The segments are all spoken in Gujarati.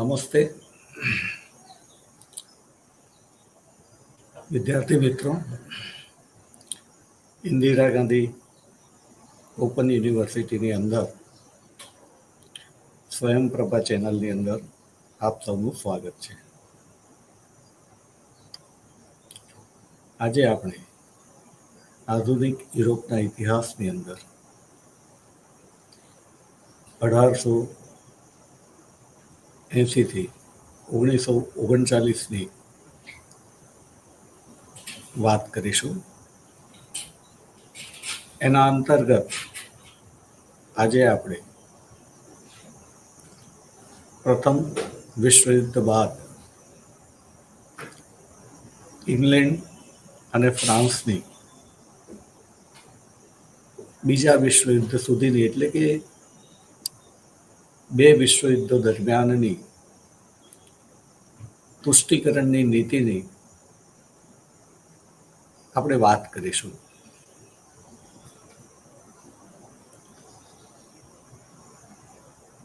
નમસ્તે વિદ્યાર્થી મિત્રો. ઇન્દિરા ગાંધી ઓપન યુનિવર્સિટીની અંદર સ્વયંપ્રભા ચેનલની અંદર આપ સૌનું સ્વાગત છે. આજે આપણે આધુનિક યુરોપના ઇતિહાસની અંદર 1880 થી 1939ની વાત કરીશું. એના અંતર્ગત આજે આપણે પ્રથમ વિશ્વયુદ્ધ બાદ ઇંગ્લેન્ડ અને ફ્રાન્સની બીજા વિશ્વયુદ્ધ સુધીની, એટલે કે બે વિશ્વયુદ્ધો દરમિયાનની તુષ્ટિકરણની નીતિની આપણે વાત કરીશું.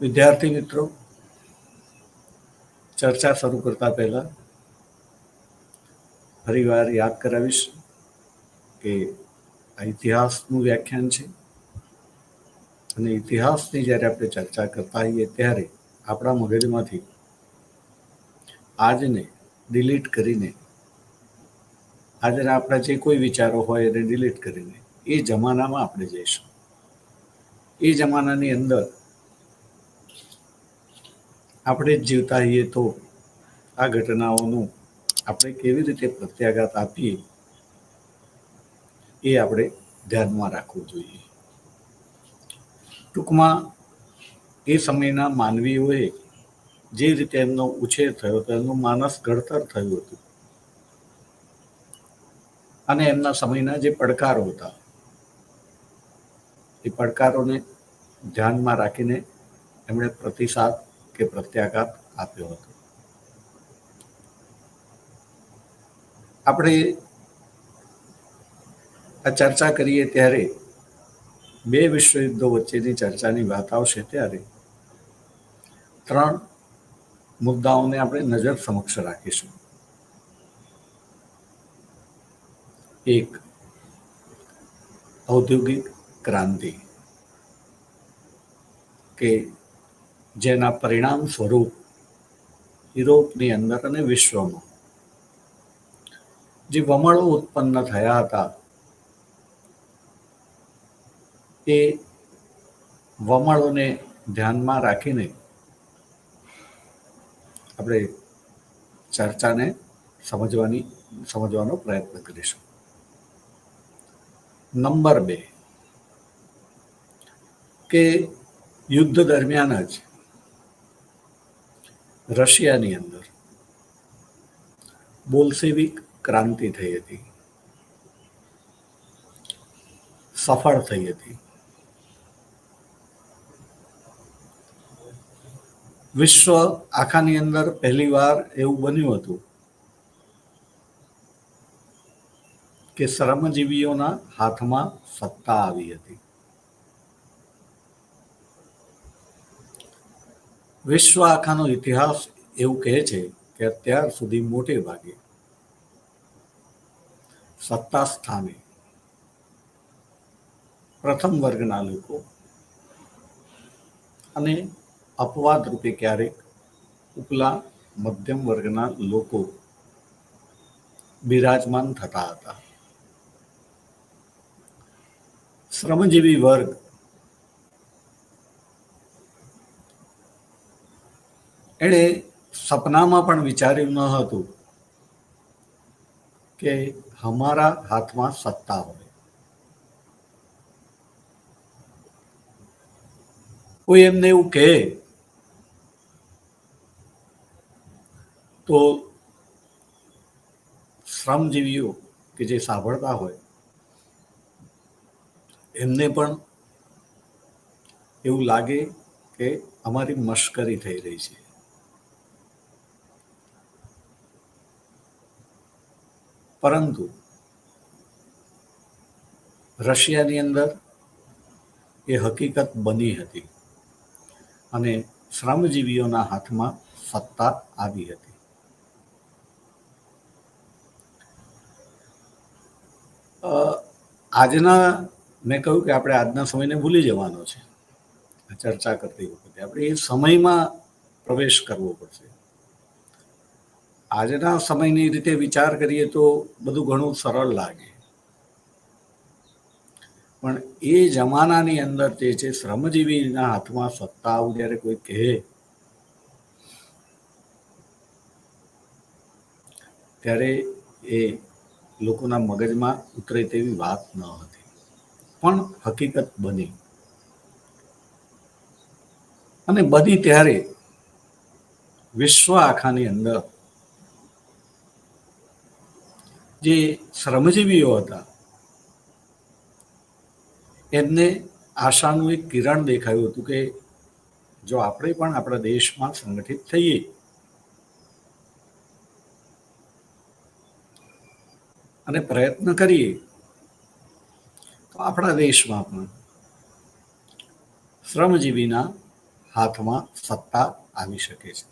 વિદ્યાર્થી મિત્રો, ચર્ચા શરૂ કરતા પહેલા ફરીવાર યાદ કરાવીશ કે આ ઇતિહાસનું વ્યાખ્યાન છે અને ઇતિહાસની જ્યારે આપણે ચર્ચા કરતા હોઈએ ત્યારે આપણા મગજમાંથી આજને ડિલીટ કરીને, આજના આપણા જે કોઈ વિચારો હોય એને ડિલીટ કરીને એ જમાનામાં આપણે જઈશું. એ જમાનાની અંદર આપણે જ જીવતા હોઈએ તો આ ઘટનાઓનું આપણે કેવી રીતે પ્રત્યાઘાત આપીએ એ આપણે ધ્યાનમાં રાખવું જોઈએ. ટૂંકમાં એ સમયના માનવીઓએ જે રીતે એમનો ઉછેર થયો હતો, એમનું માનસ ઘડતર થયું હતું અને એમના સમયના જે પડકારો હતા એ પડકારોને ધ્યાનમાં રાખીને એમણે પ્રતિસાદ કે પ્રત્યાઘાત આપ્યો હતો. આપણે આ ચર્ચા કરીએ ત્યારે બે વિશ્વયુદ્ધો વચ્ચેની ચર્ચાની વાત આવશે ત્યારે ત્રણ મુદ્દાઓને આપણે નજર સમક્ષ રાખીશું. એક, ઔદ્યોગિક ક્રાંતિ કે જેના પરિણામ સ્વરૂપ યુરોપની અંદર અને વિશ્વમાં જે વમળો ઉત્પન્ન થયા હતા એ વમળોને ધ્યાનમાં રાખીને આપણે ચર્ચાને સમજવાનો પ્રયત્ન કરીશું. નંબર 2 કે યુદ્ધ દરમિયાન જ રશિયાની અંદર બોલ્શેવિક ક્રાંતિ થઈ હતી, સફળ થઈ હતી. વિશ્વ આખાની અંદર પહેલીવાર એવું બન્યું હતું કે શ્રમજીવીઓના હાથમાં સત્તા આવી હતી. વિશ્વ આખાનો ઇતિહાસ એવું કહે છે કે અત્યાર સુધી મોટે ભાગે સત્તા સ્થાને પ્રથમ વર્ગના લોકો અને અપવાદ રૂપે ક્યારેક ઉપલા મધ્યમ વર્ગના લોકો બિરાજમાન થતા હતા. શ્રમજીવી વર્ગ એણે સપનામાં પણ વિચાર્યું ન હતું કે હમારા હાથમાં સત્તા હોય. કોઈ એમને એવું કહે તો શ્રમજીવીઓ કે જે સાંભળતા હોય એમને પણ એવું લાગે કે અમારી મશ્કરી થઈ રહી છે. પરંતુ રશિયાની અંદર એ હકીકત બની હતી અને શ્રમજીવીઓના હાથમાં સત્તા આવી હતી. આજના મેં કહ્યું કે આપણે આજના સમયને ભૂલી જવાનો છે. ચર્ચા કરતી વખતે આપણે એ સમયમાં પ્રવેશ કરવો પડશે. આજના સમયની રીતે વિચાર કરીએ તો બધું ઘણું સરળ લાગે, પણ એ જમાનાની અંદર જે છે શ્રમજીવીના હાથમાં સત્તા આવું જ્યારે કોઈ કહે ત્યારે એ લોકોના મગજમાં ઉતરે તેવી વાત ન હતી, પણ હકીકત બની. અને બધી ત્યારે વિશ્વ આખાની અંદર જે શ્રમજીવીઓ હતા એમને આશાનું એક કિરણ દેખાયું હતું કે જો આપણે પણ આપણા દેશમાં સંગઠિત થઈએ અને પ્રયત્ન કરીએ તો આપણા દેશમાં પણ શ્રમજીવીના હાથમાં સત્તા આવી શકે છે.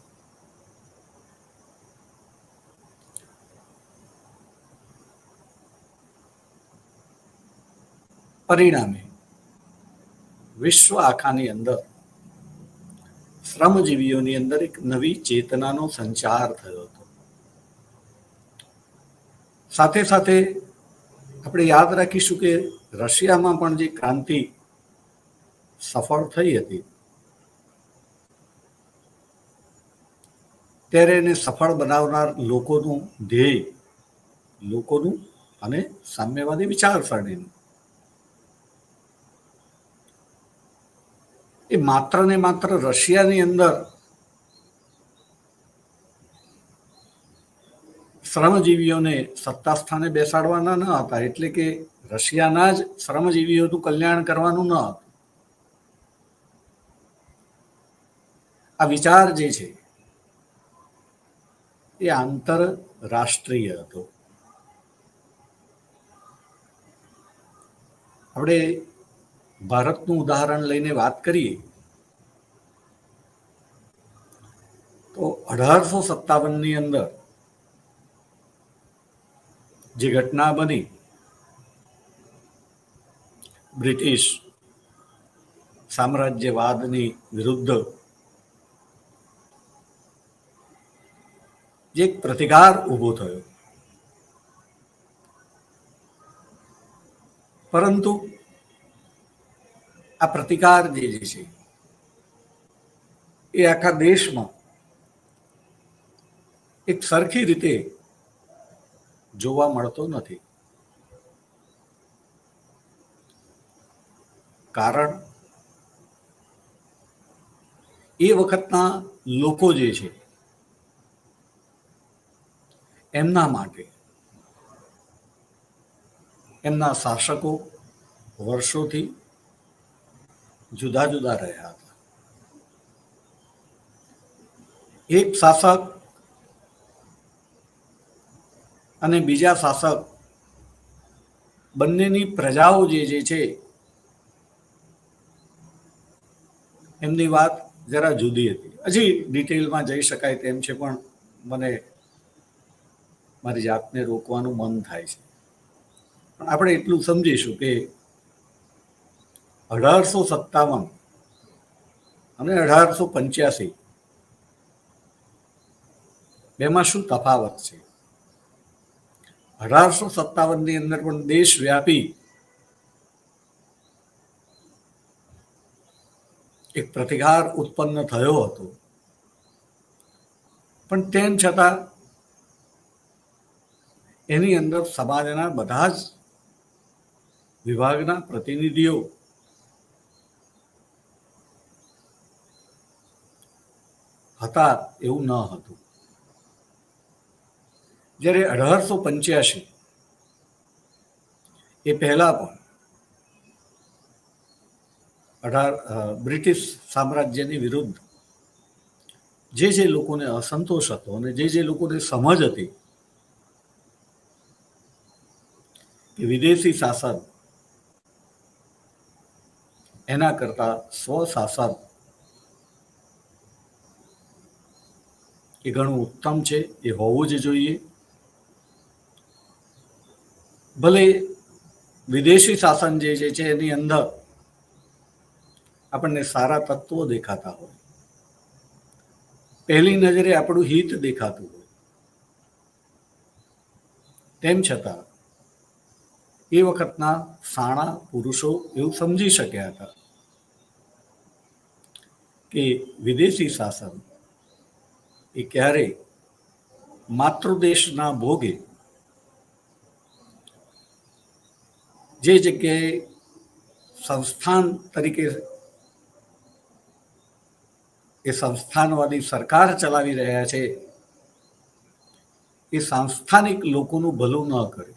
પરિણામે વિશ્વ આખાની અંદર શ્રમજીવીઓની અંદર એક નવી ચેતનાનો સંચાર થયો હતો. સાથે સાથે આપણે યાદ રાખીશું કે રશિયામાં પણ જે ક્રાંતિ સફળ થઈ હતી ત્યારે એને સફળ બનાવનાર લોકોનું ધ્યેય, લોકોનું અને સામ્યવાદી વિચારસરણીનું એ માત્ર ને માત્ર રશિયાની અંદર શ્રમજીવીઓને સત્તા સ્થાને બેસાડવાના ન હતા, એટલે કે રશિયાના જ શ્રમજીવીઓનું કલ્યાણ કરવાનું ન હતું. આ વિચાર જે છે એ આંતરરાષ્ટ્રીય હતો. આપણે ભારતનું ઉદાહરણ લઈને વાત કરીએ તો 1857ની અંદર જે ઘટના બની, બ્રિટિશ સામ્રાજ્યવાદની વિરુદ્ધ જે એક પ્રતિકાર ઊભો થયો, પરંતુ આ પ્રતિકાર જે છે એ આખા દેશમાં એક સરખી રીતે જોવા મળતો નથી. કારણ એ વખતના લોકો જે છે એમના માટે એમના શાસકો વર્ષોથી જુદા જુદા રહ્યા હતા. એક શાસક અને બીજા શાસક બંનેની પ્રજાઓ જે છે એમની વાત જરા જુદી હતી. હજી ડિટેલમાં જઈ શકાય તેમ છે, પણ મને મારી જાતને રોકવાનું મન થાય છે. પણ આપણે એટલું સમજીશું કે 1857 અને 1885 બેમાં શું તફાવત છે. 1857ની અંદર પણ દેશવ્યાપી એક પ્રતિકાર ઉત્પન્ન થયો હતો, પણ તેમ છતાં એની અંદર સમાજના બધા જ વિભાગના પ્રતિનિધિઓ હતા એવું ન હતું. જ્યારે 1885 એ પહેલા પણ બ્રિટિશ સામ્રાજ્યની વિરુદ્ધ જે લોકોને અસંતોષ હતો અને જે લોકોને સમજ હતી કે વિદેશી શાસન એના કરતા સ્વશાસન એ ઘણું ઉત્તમ છે, એ હોવું જ જોઈએ. ભલે વિદેશી શાસન જે છે એની અંદર આપણને સારા તત્વો દેખાતા હોય, પહેલી નજરે આપણું હિત દેખાતું હોય, તેમ છતાં એ વખતના શાણા પુરુષો એવું સમજી શક્યા હતા કે વિદેશી શાસન એ ક્યારેય માતૃદેશના ભોગે જે જગ્યાએ સંસ્થાન તરીકે એ સંસ્થાનવાદી સરકાર ચલાવી રહ્યા છે, એ સાંસ્થાનિક લોકોનું ભલું ન કરે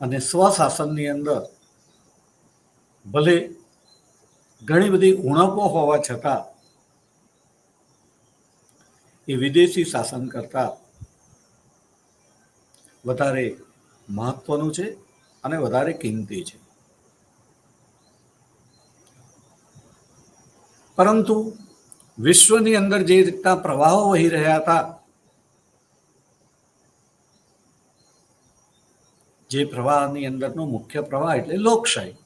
અને સ્વશાસનની અંદર ભલે ઘણી બધી ઉણપો હોવા છતાં એ વિદેશી શાસન કરતા વધારે મહત્વનું છે અને વધારે કિંમતી છે. પરંતુ વિશ્વની અંદર જે રીતના પ્રવાહો વહી રહ્યા હતા, જે પ્રવાહની અંદરનો મુખ્ય પ્રવાહ એટલે લોકશાહી,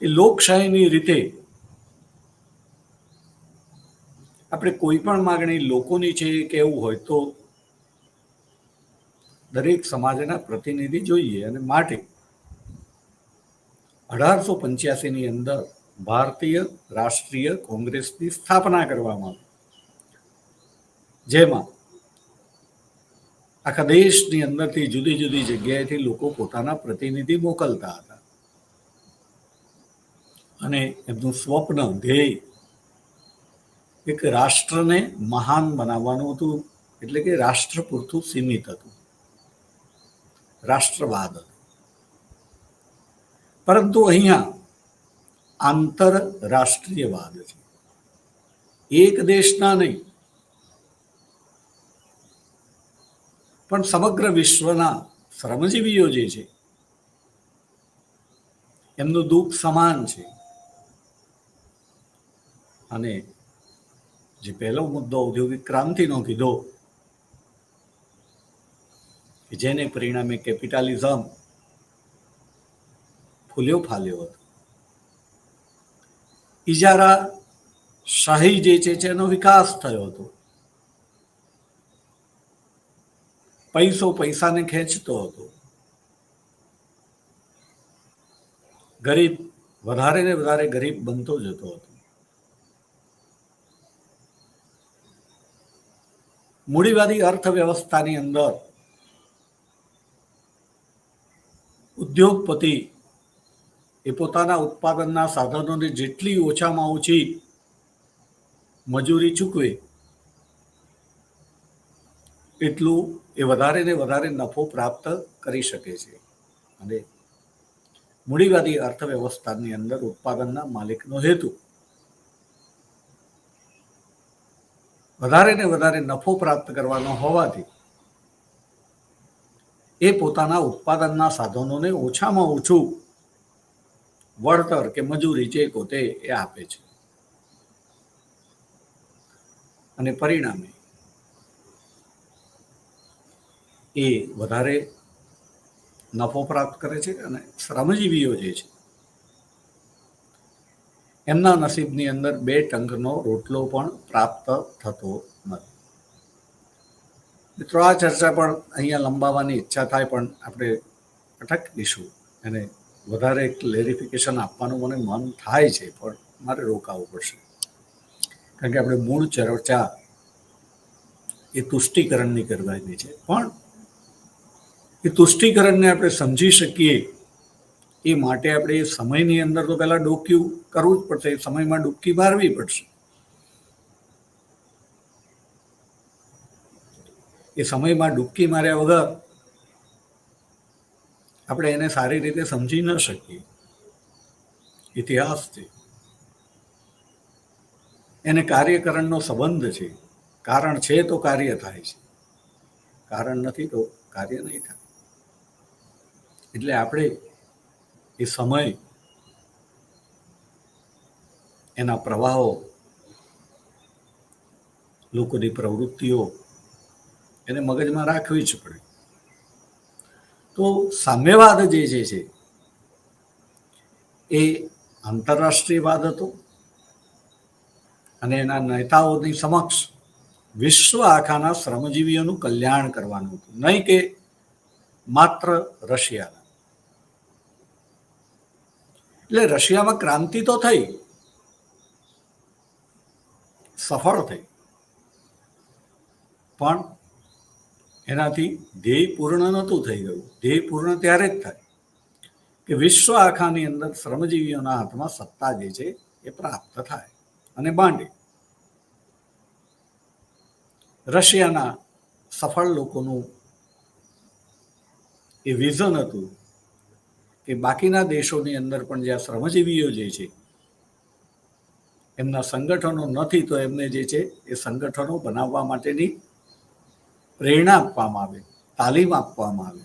એ લોકશાહીની રીતે આપણે કોઈ પણ માગણી લોકોની છે કેવું હોય તો દરેક સમાજના પ્રતિનિધિ જોઈએ અને માટે 1885ની અંદર ભારતીય રાષ્ટ્રીય કોંગ્રેસની સ્થાપના કરવામાં આવી, જેમાં આખા દેશની અંદરથી જુદી જુદી જગ્યાએથી લોકો પોતાના પ્રતિનિધિ મોકલતા હતા અને એમનું સ્વપ્ન ધ્યેય એક રાષ્ટ્રને મહાન બનાવવાનું હતું, એટલે કે રાષ્ટ્ર પૂરતું સીમિત હતું, રાષ્ટ્રવાદ. પરંતુ અહીંયા આંતરરાષ્ટ્રીયવાદ છે, એક દેશના નહીં પણ સમગ્ર વિશ્વના શ્રમજીવીઓ જે છે એમનું દુઃખ સમાન છે. અને જે પહેલો મુદ્દો ઔદ્યોગિક ક્રાંતિનો કીધો કે જેને પરિણામે કેપિટાલિઝમ ફૂલ્યો ફાલ્યો હતો, ઇજારા શાહી જે છે એનો વિકાસ થયો હતો, પૈસો પૈસાને ખેંચતો હતો, ગરીબ વધારે ને વધારે ગરીબ બનતો જતો હતો. મૂડીવાદી અર્થવ્યવસ્થાની અંદર ઉદ્યોગપતિ એ પોતાના ઉત્પાદનના સાધનોને જેટલી ઓછામાં ઓછી મજૂરી ચૂકવે એટલું એ વધારે ને વધારે નફો પ્રાપ્ત કરી શકે છે. અને મૂડીવાદી અર્થવ્યવસ્થાની અંદર ઉત્પાદનના માલિકનો હેતુ વધારે ને વધારે નફો પ્રાપ્ત કરવાનો હોવાથી એ પોતાના ઉત્પાદનના સાધનોને ઓછામાં ઓછું વળતર કે મજૂરી જે પોતે એ આપે છે અને પરિણામે એ વધારે નફો પ્રાપ્ત કરે છે અને શ્રમજીવીઓ જે છે એમના નસીબની અંદર 2 ટંકનો રોટલો પણ પ્રાપ્ત થતો નથી. મિત્રો, આ ચર્ચા પણ અહીંયા લંબાવવાની ઈચ્છા થાય પણ આપણે અટકીશું, અને વધારે ક્લેરિફિકેશન આપવાનું મને મન થાય છે પણ મારે રોકાવું પડશે, કારણ કે આપણે મૂળ ચર્ચા એ તુષ્ટિકરણની કરવાની છે. પણ એ તુષ્ટિકરણને આપણે સમજી શકીએ એ માટે આપણે એ સમયની અંદર તો પહેલાં ડોક્યું કરવું જ પડશે, એ સમયમાં ડૂબકી મારવી પડશે. એ સમયમાં ડૂબકી માર્યા વગર આપણે એને સારી રીતે સમજી ન શકીએ. ઇતિહાસ છે, એને કાર્યકરણનો સંબંધ છે. કારણ છે તો કાર્ય થાય છે, કારણ નથી તો કાર્ય નહીં થાય. એટલે આપણે એ સમય એના પ્રવાહો, લોકોની પ્રવૃત્તિઓ એને મગજમાં રાખવી જ પડે. તો સામ્યવાદ જે છે એ આંતરરાષ્ટ્રીયવાદ હતો અને એના નેતાઓની સમક્ષ વિશ્વ આખાના શ્રમજીવીઓનું કલ્યાણ કરવાનું હતું, નહીં કે માત્ર રશિયાના. એટલે રશિયામાં ક્રાંતિ તો થઈ, સફળ થઈ, પણ એનાથી ધ્યેય પૂર્ણ નહોતું થઈ ગયું. ધ્યેય પૂર્ણ ત્યારે જ થાય કે વિશ્વ આખાની અંદર શ્રમજીવીઓના હાથમાં સત્તા જે છે એ પ્રાપ્ત થાય અને બાંડે. રશિયાના સફળ લોકોનું એ વિઝન હતું કે બાકીના દેશોની અંદર પણ જ્યાં શ્રમજીવીઓ જે છે એમના સંગઠનો નથી, તો એમને જે છે એ સંગઠનો બનાવવા માટેની પ્રેરણા આપવામાં આવે, તાલીમ આપવામાં આવે.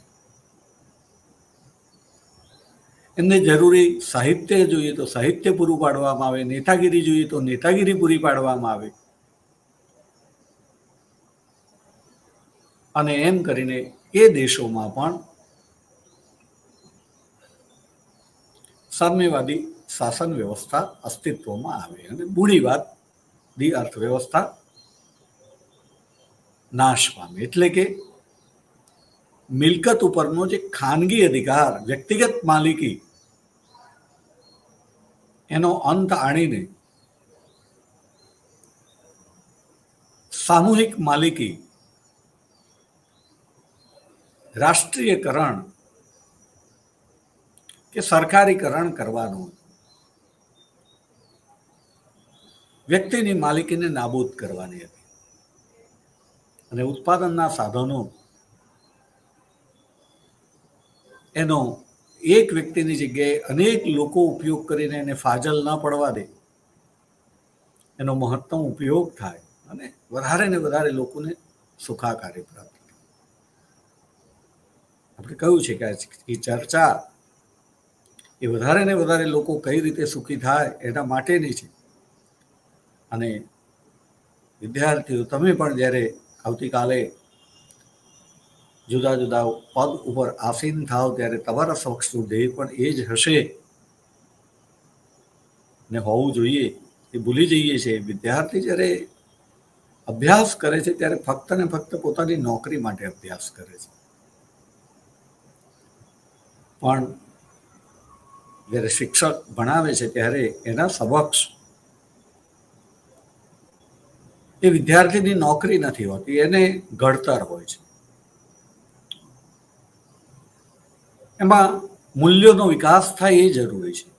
એમને જરૂરી સાહિત્ય જોઈએ તો સાહિત્ય પૂરું પાડવામાં આવે, નેતાગીરી જોઈએ તો નેતાગીરી પૂરી પાડવામાં આવે. અને એમ કરીને એ દેશોમાં પણ સામ્યવાદી શાસન વ્યવસ્થા અસ્તિત્વમાં આવે અને મૂડીવાદી અર્થવ્યવસ્થા નાશ પામે. એટલે કે મિલકત ઉપરનો જે ખાનગી અધિકાર, વ્યક્તિગત માલિકી, એનો અંત આણીને સામૂહિક માલિકી, રાષ્ટ્રીયકરણ કે સરકારીકરણ કરવાનું, વ્યક્તિની માલિકીને નાબૂદ કરવાની હતી અને ઉત્પાદનના સાધનો એનો એક વ્યક્તિની જગ્યાએ અનેક લોકો ઉપયોગ કરીને એને ફાજલ ન પડવા દે, એનો મહત્તમ ઉપયોગ થાય અને વધારે ને વધારે લોકોને સુખાકારી પ્રાપ્ત થાય. આપણે કહ્યું છે કે એ ચર્ચા એ વધારે ને વધારે લોકો કઈ રીતે સુખી થાય એના માટેની છે. અને વિદ્યાર્થીઓ, તમે પણ જ્યારે આવતીકાલે જુદા જુદા પદ ઉપર આસીન થાવ ત્યારે તમારા સમક્ષનું ધ્યેય પણ એ જ હશે ને હોવું જોઈએ. એ ભૂલી જઈએ છીએ. વિદ્યાર્થી જ્યારે અભ્યાસ કરે છે ત્યારે ફક્ત ને ફક્ત પોતાની નોકરી માટે અભ્યાસ કરે છે, પણ જ્યારે શિક્ષક ભણાવે છે ત્યારે એના સમક્ષ એ વિદ્યાર્થીની નોકરી નથી હોતી, એને ઘડતર હોય છે. એમાં મૂલ્યોનો વિકાસ થાય એ જરૂરી છે.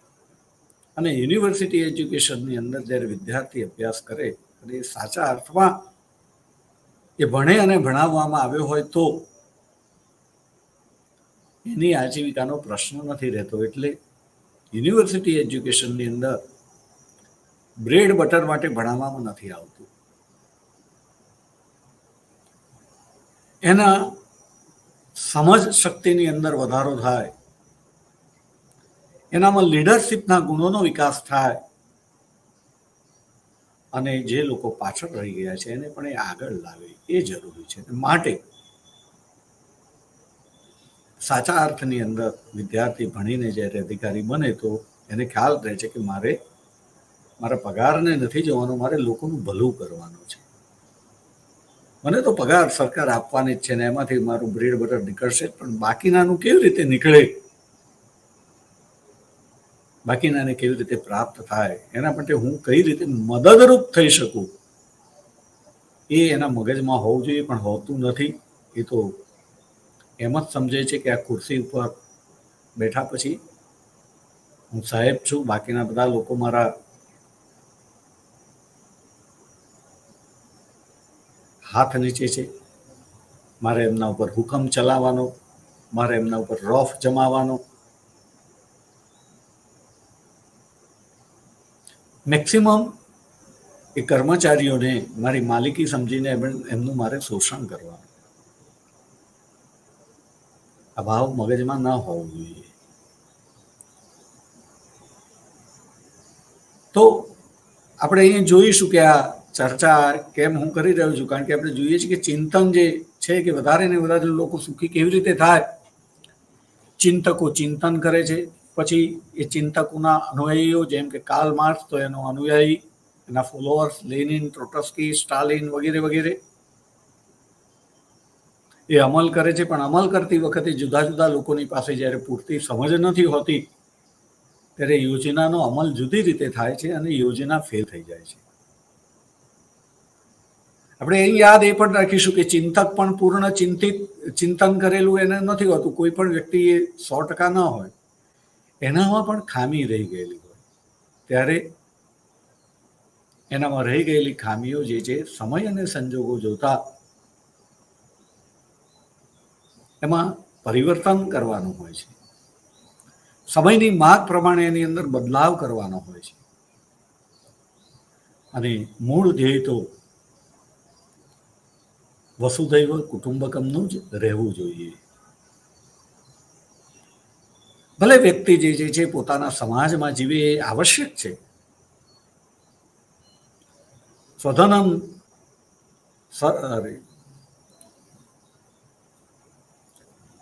અને યુનિવર્સિટી એજ્યુકેશનની અંદર જ્યારે વિદ્યાર્થી અભ્યાસ કરે અને એ સાચા અર્થમાં એ ભણે અને ભણાવવામાં આવ્યો હોય તો એની આજીવિકાનો પ્રશ્ન નથી રહેતો. એટલે યુનિવર્સિટી એજ્યુકેશનની અંદર બ્રેડ બટર માટે ભણાવવામાં નથી આવતું. એના સમજ શક્તિની અંદર વધારો થાય, એનામાં લીડરશિપના ગુણોનો વિકાસ થાય અને જે લોકો પાછળ રહી ગયા છે એને પણ એ આગળ લાવે એ જરૂરી છે. માટે સાચા અર્થની અંદર વિદ્યાર્થી ભણીને જ્યારે અધિકારી બને તો એને ખ્યાલ રહે છે કે મારે મારા પગારને નથી જોવાનું, મારે લોકોનું ભલું કરવાનું છે. મને તો પગાર સરકાર આપવાની જ છે ને એમાંથી મારું બ્રેડ બટર નીકળશે, પણ બાકીનાનું કેવી રીતે નીકળે, બાકીનાને કેવી રીતે પ્રાપ્ત થાય, એના માટે હું કઈ રીતે મદદરૂપ થઈ શકું, એ એના મગજમાં હોવું જોઈએ, પણ હોતું નથી. એ તો એમ જ સમજે છે કે આ ખુરશી ઉપર બેઠા પછી હું સાહેબ છું, બાકીના બધા લોકો મારા હાથ નીચે છે, મારે એમના ઉપર હુકમ ચલાવવાનો, મારે એમના ઉપર રોફ જમાવવાનો. મેક્સિમમ એ કર્મચારીઓને મારી માલિકી સમજીને એમનું મારે શોષણ કરવાનું, આ ભાવ મગજમાં ન હોવું જોઈએ. તો આપણે અહીંયા જોઈશું કે આ ચર્ચા કેમ હું કરી રહ્યો છું, કારણ કે આપણે જોઈએ છીએ કે ચિંતન જે છે કે વધારે ને વધારે લોકો સુખી કેવી રીતે થાય. ચિંતકો ચિંતન કરે છે, પછી એ ચિંતકોના અનુયાયીઓ જેમ કે કાર્લ માર્ક્સ તો એનો અનુયાયી, એના ફોલોઅર્સ લેનિન, ટ્રોટ્સ્કી, સ્ટાલિન વગેરે વગેરે એ અમલ કરે છે. પણ અમલ કરતી વખતે જુદા જુદા લોકોની પાસે જ્યારે પૂરતી સમજ નથી હોતી ત્યારે યોજનાનો અમલ જુદી રીતે થાય છે અને યોજના ફેલ થઈ જાય છે. આપણે અહીં યાદ એ પણ રાખીશું કે ચિંતક પણ પૂર્ણ ચિંતન કરેલું એને નથી હોતું. કોઈ પણ વ્યક્તિ એ 100% ન હોય, એનામાં પણ ખામી રહી ગયેલી હોય. ત્યારે એનામાં રહી ગયેલી ખામીઓ જે છે સમય અને સંજોગો જોતા એમાં પરિવર્તન કરવાનું હોય છે. સમયની માંગ પ્રમાણે એની અંદર બદલાવ કરવાનો હોય છે અને મૂળ ધ્યેય તો વસુધૈવ કુટુંબકમનું જ રહેવું જોઈએ. ભલે વ્યક્તિ જે છે પોતાના સમાજમાં જીવે એ આવશ્યક છે. સ્વધનમ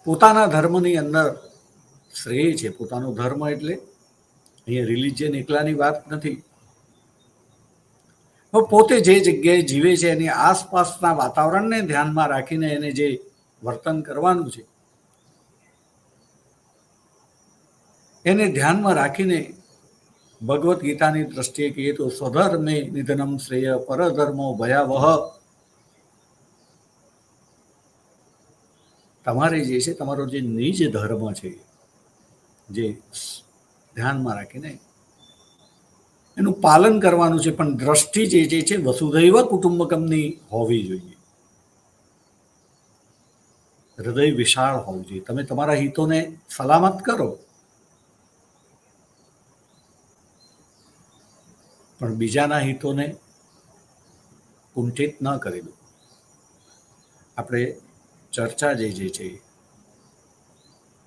પોતાના ધર્મની અંદર શ્રેય છે. પોતાનો ધર્મ એટલે અહીંયા રિલિજિયન એકલાની વાત નથી. પોતે જે જગ્યાએ જીવે છે એની આસપાસના વાતાવરણને ધ્યાનમાં રાખીને એને જે વર્તન કરવાનું છે એને ધ્યાનમાં રાખીને ભગવદ્ ગીતાની દ્રષ્ટિએ કહીએ તો સ્વધર્મે નિધનમ શ્રેય પરધર્મો ભયાવહ. તમારે જે છે તમારો જે નિજ ધર્મ છે જે ધ્યાનમાં રાખીને એનું પાલન કરવાનું છે. પણ દ્રષ્ટિ જે છે વસુધૈવ કુટુંબકમની હોવી જોઈએ. હૃદય વિશાળ હોવું જોઈએ. તમે તમારા હિતોને સલામત કરો પણ બીજાના હિતોને કુંઠિત ન કરી દો. આપણે ચર્ચા જે છે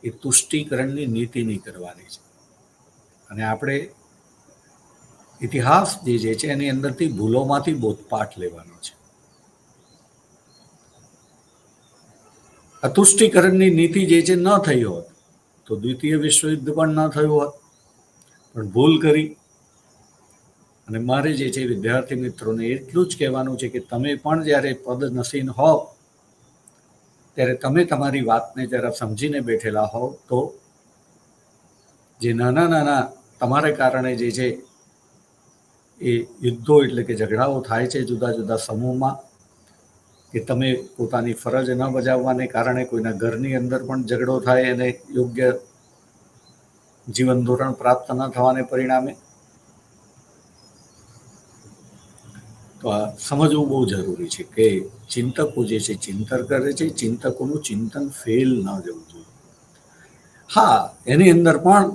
એ તુષ્ટિકરણની નીતિની કરવાની છે અને આપણે ઇતિહાસ જે છે એની અંદરથી ભૂલોમાંથી બોધપાઠ લેવાનો છે. અતુષ્ટિકરણની નીતિ જે છે ન થઈ હોત તો દ્વિતીય વિશ્વયુદ્ધ પણ ન થયું હોત. પણ ભૂલ કરી અને મારે જે છે વિદ્યાર્થી મિત્રોને એટલું જ કહેવાનું છે કે તમે પણ જ્યારે પદનસીન હોવ ત્યારે તમે તમારી વાતને જરા સમજીને બેઠેલા હોવ તો જે નાના નાના તમારે કારણે જે છે એ યુદ્ધો એટલે કે ઝઘડાઓ થાય છે જુદા જુદા સમૂહમાં, કે તમે પોતાની ફરજ ન બજાવવાને કારણે કોઈના ઘરની અંદર પણ ઝઘડો થાય અને યોગ્ય જીવન ધોરણ પ્રાપ્ત ન થવાને પરિણામે, તો આ સમજવું બહુ જરૂરી છે કે ચિંતકો જે છે ચિંતન કરે છે, ચિંતકોનું ચિંતન ફેલ ન જવું જોઈએ. હા, એની અંદર પણ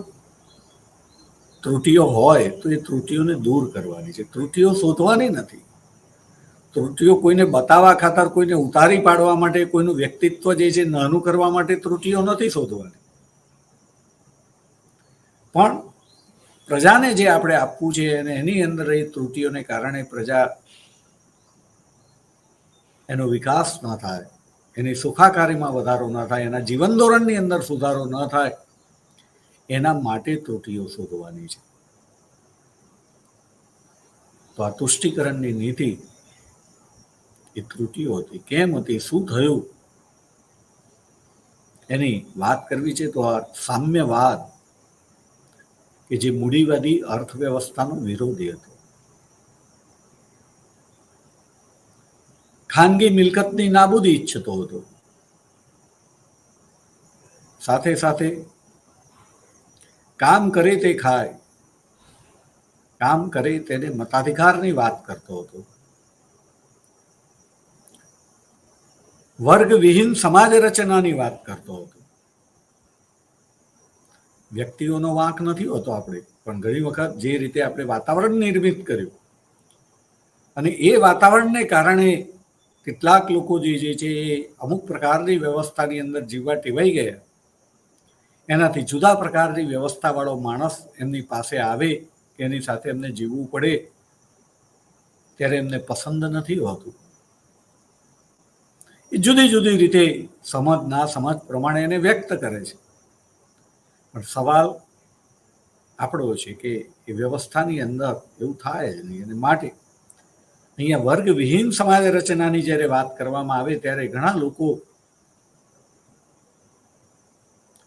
ત્રુટિઓ હોય તો એ ત્રુટિઓને દૂર કરવાની છે. ત્રુટિઓ શોધવાની નથી. ત્રુટિઓ કોઈને બતાવવા ખાતર, કોઈને ઉતારી પાડવા માટે, કોઈનું વ્યક્તિત્વ જે છે નાનું કરવા માટે ત્રુટિઓ નથી શોધવાની. પણ પ્રજાને જે આપણે આપવું છે અને એની અંદર એ ત્રુટિઓને કારણે પ્રજા એનો વિકાસ ન થાય, એની સુખાકારીમાં વધારો ન થાય, એના જીવન ધોરણની અંદર સુધારો ન થાય, એના માટે ત્રુટિઓ શોધવાની છે. તો આ તુષ્ટિકરણની નીતિ એ ત્રુટિઓ હતી. કેમ હતી, શું થયું, એની વાત કરવી છે. તો આ સામ્યવાદ કે જે મૂડીવાદી અર્થવ્યવસ્થાનો વિરોધી હતો, ખાનગી મિલકતની નાબૂદી ઈચ્છતો હતો, સાથે સાથે કામ કરે તે ખાય, કામ કરે તેને મતાધિકારની વાત કરતો હતો, વર્ગવિહીન સમાજ રચનાની વાત કરતો હતો. વ્યક્તિઓનો વાંક નથી હોતો આપણે, પણ ઘણી વખત જે રીતે આપણે વાતાવરણ નિર્મિત કર્યું અને એ વાતાવરણને કારણે કેટલાક લોકો જે છે એ અમુક પ્રકારની વ્યવસ્થાની અંદર જીવવા ટેવાઈ ગયા, એનાથી જુદા પ્રકારની વ્યવસ્થાવાળો માણસ એમની પાસે આવે કે એની સાથે એમને જીવવું પડે ત્યારે એમને પસંદ નથી હોતું. એ જુદી જુદી રીતે સમજ ના સમજ પ્રમાણે એને વ્યક્ત કરે છે. પણ સવાલ આપણો છે કે એ વ્યવસ્થાની અંદર એવું થાય જ નહીં. અને માટે અહીંયા વર્ગવિહીન સમાજ રચનાની જ્યારે વાત કરવામાં આવે ત્યારે ઘણા લોકો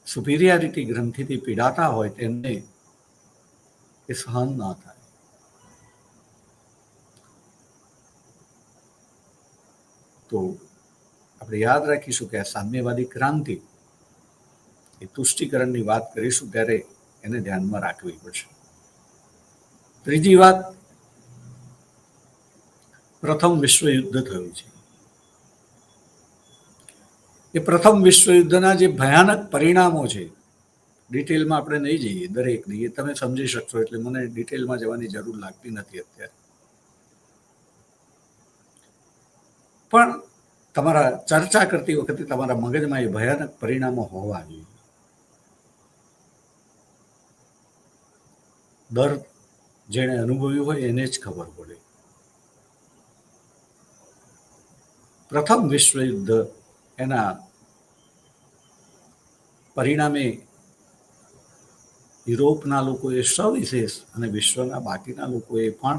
સુપિરિયારિટી ગ્રંથિથી પીડાતા હોય તેમને એ સહન ન થાય. તો આપણે યાદ રાખીશું કે આ સામ્યવાદી ક્રાંતિ એ તુષ્ટિકરણની વાત કરીશું ત્યારે એને ધ્યાનમાં રાખવી પડશે. ત્રીજી વાત, પ્રથમ વિશ્વયુદ્ધ થયું છે. એ પ્રથમ વિશ્વયુદ્ધના જે ભયાનક પરિણામો છે, ડિટેલમાં આપણે નહીં જઈએ દરેકની, એ તમે સમજી શકશો એટલે મને ડિટેલમાં જવાની જરૂર લાગતી નથી અત્યારે. પણ તમારા ચર્ચા કરતી વખતે તમારા મગજમાં એ ભયાનક પરિણામો હોવા જોઈએ. દર્દ જેણે અનુભવ્યું હોય એને જ ખબર પડે. પ્રથમ વિશ્વયુદ્ધ એના પરિણામે યુરોપના લોકોએ સવિશેષ અને વિશ્વના બાકીના લોકોએ પણ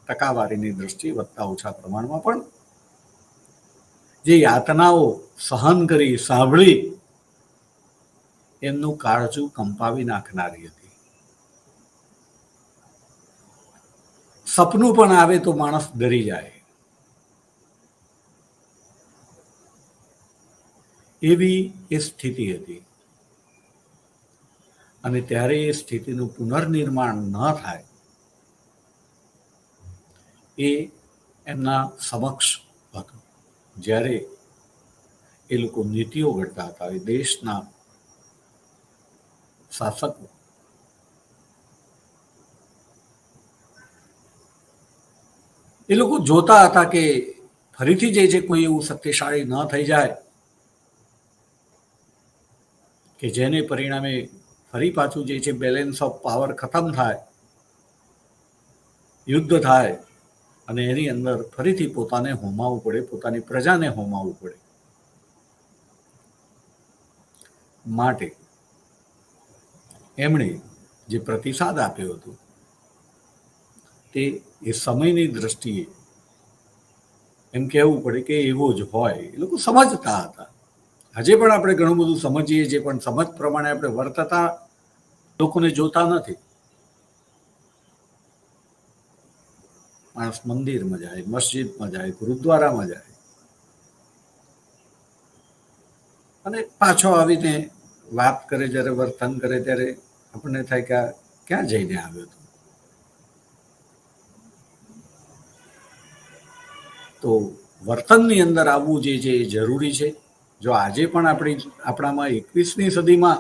ટકાવારીની દ્રષ્ટિએ વધતા ઓછા પ્રમાણમાં પણ જે યાતનાઓ સહન કરી, સાંભળી, એમનું કાળજું કંપાવી નાખનારી હતી. સપનું પણ આવે તો માણસ ડરી જાય એવી એ સ્થિતિ હતી. અને ત્યારે એ સ્થિતિનું પુનર્નિર્માણ ન થાય એ એમના સમક્ષ હતું. જ્યારે એ લોકો નીતિઓ ઘડતા હતા, એ દેશના શાસકો એ લોકો જોતા હતા કે ફરીથી જે છે કોઈ એવું શક્તિશાળી ન થઈ જાય કે જેને પરિણામે ફરી પાછું જે છે બેલેન્સ ઓફ પાવર ખતમ થાય, યુદ્ધ થાય અને એની અંદર ફરીથી પોતાને હોમાવવું પડે, પોતાની પ્રજાને હોમાવવું પડે. માટે એમણે જે પ્રતિસાદ આપ્યો હતો તે એ સમયની દ્રષ્ટિએ એમ કહેવું પડે કે એવો જ હોય. એ લોકો સમજતા હતા. આજે પણ આપણે ઘણું બધું સમજીએ છીએ, પણ સમજ પ્રમાણે આપણે વર્તતા લોકોને જોતા નથી. માણસ મંદિરમાં જાય, મસ્જિદમાં જાય, ગુરુદ્વારામાં જાય અને પાછો આવીને વાત કરે, જ્યારે વર્તન કરે ત્યારે આપણને થાય કે આ ક્યાં જઈને આવ્યો હતો. તો વર્તનની અંદર આવવું જે છે એ જરૂરી છે. જો આજે પણ આપણામાં 21મી સદીમાં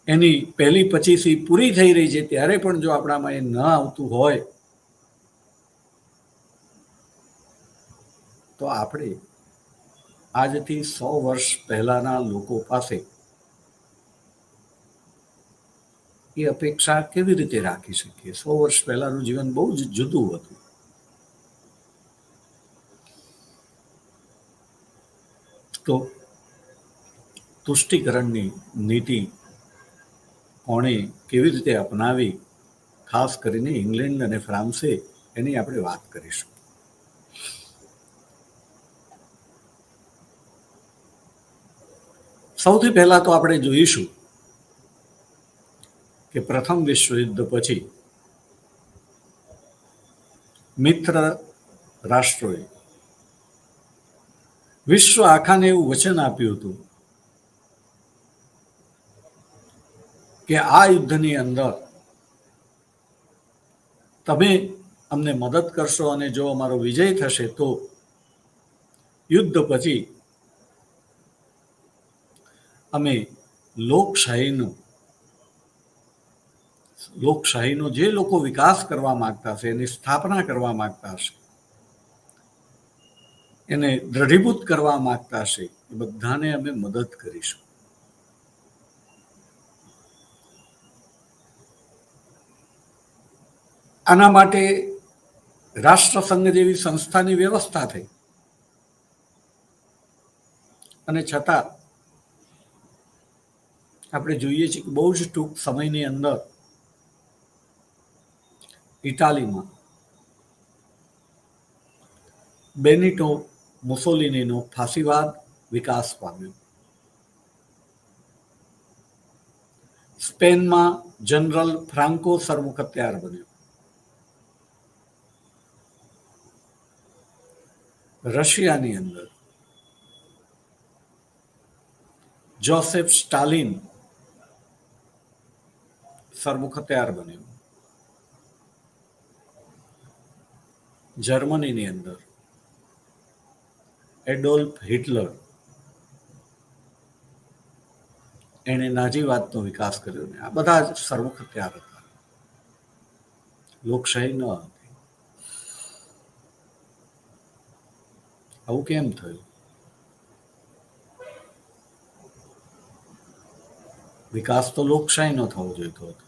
એની પહેલી 25મી પૂરી થઈ રહી છે ત્યારે પણ જો આપણામાં એ ન આવતું હોય તો આપણે આજથી 100 વર્ષ પહેલાના લોકો પાસે એ અપેક્ષા કેવી રીતે રાખી શકીએ? 100 વર્ષ પહેલાનું જીવન બહુ જ જુદું હતું. તો તુષ્ટિકરણની નીતિ કોણે કેવી રીતે અપનાવી, ખાસ કરીને ઇંગ્લેન્ડ અને ફ્રાન્સે, એની આપણે વાત કરીશું. સૌથી પહેલા તો આપણે જોઈશું કે પ્રથમ વિશ્વયુદ્ધ પછી મિત્ર રાષ્ટ્રોએ વિશ્વ આખાને એવું વચન આપ્યું હતું કે આ યુદ્ધની અંદર તમે અમને મદદ કરશો અને જો અમારો વિજય થશે તો યુદ્ધ પછી અમે લોકશાહીનો જે લોકો વિકાસ કરવા માંગતા હશે, એની સ્થાપના કરવા માંગતા હશે, એને દ્રઢીભૂત કરવા માંગતા હશે, એ બધાને અમે મદદ કરીશું. આના માટે રાષ્ટ્રસંઘ જેવી સંસ્થાની વ્યવસ્થા થઈ, અને છતાં આપણે જોઈએ છીએ કે બહુ જ ટૂંક સમયની અંદર ઇટાલીમાં બેનિટો મુસોલિનીનો ફાંસીવાદ વિકાસ પામ્યો. સ્પેનમાં જનરલ ફ્રાન્કો સરમુખત્યાર બન્યો. રશિયાની અંદર જોસેફ સ્ટાલિન સરમુખત્યાર બન્યો. જર્મનીની અંદર એડોલ્ફ હિટલર, એણે નાજીવાદનો વિકાસ કર્યો ને આ બધા જ સરમુખત્યાર હતા. લોકશાહી ન હતી. આવું કેમ થયું? વિકાસ તો લોકશાહીનો થવો જોઈતો હતો,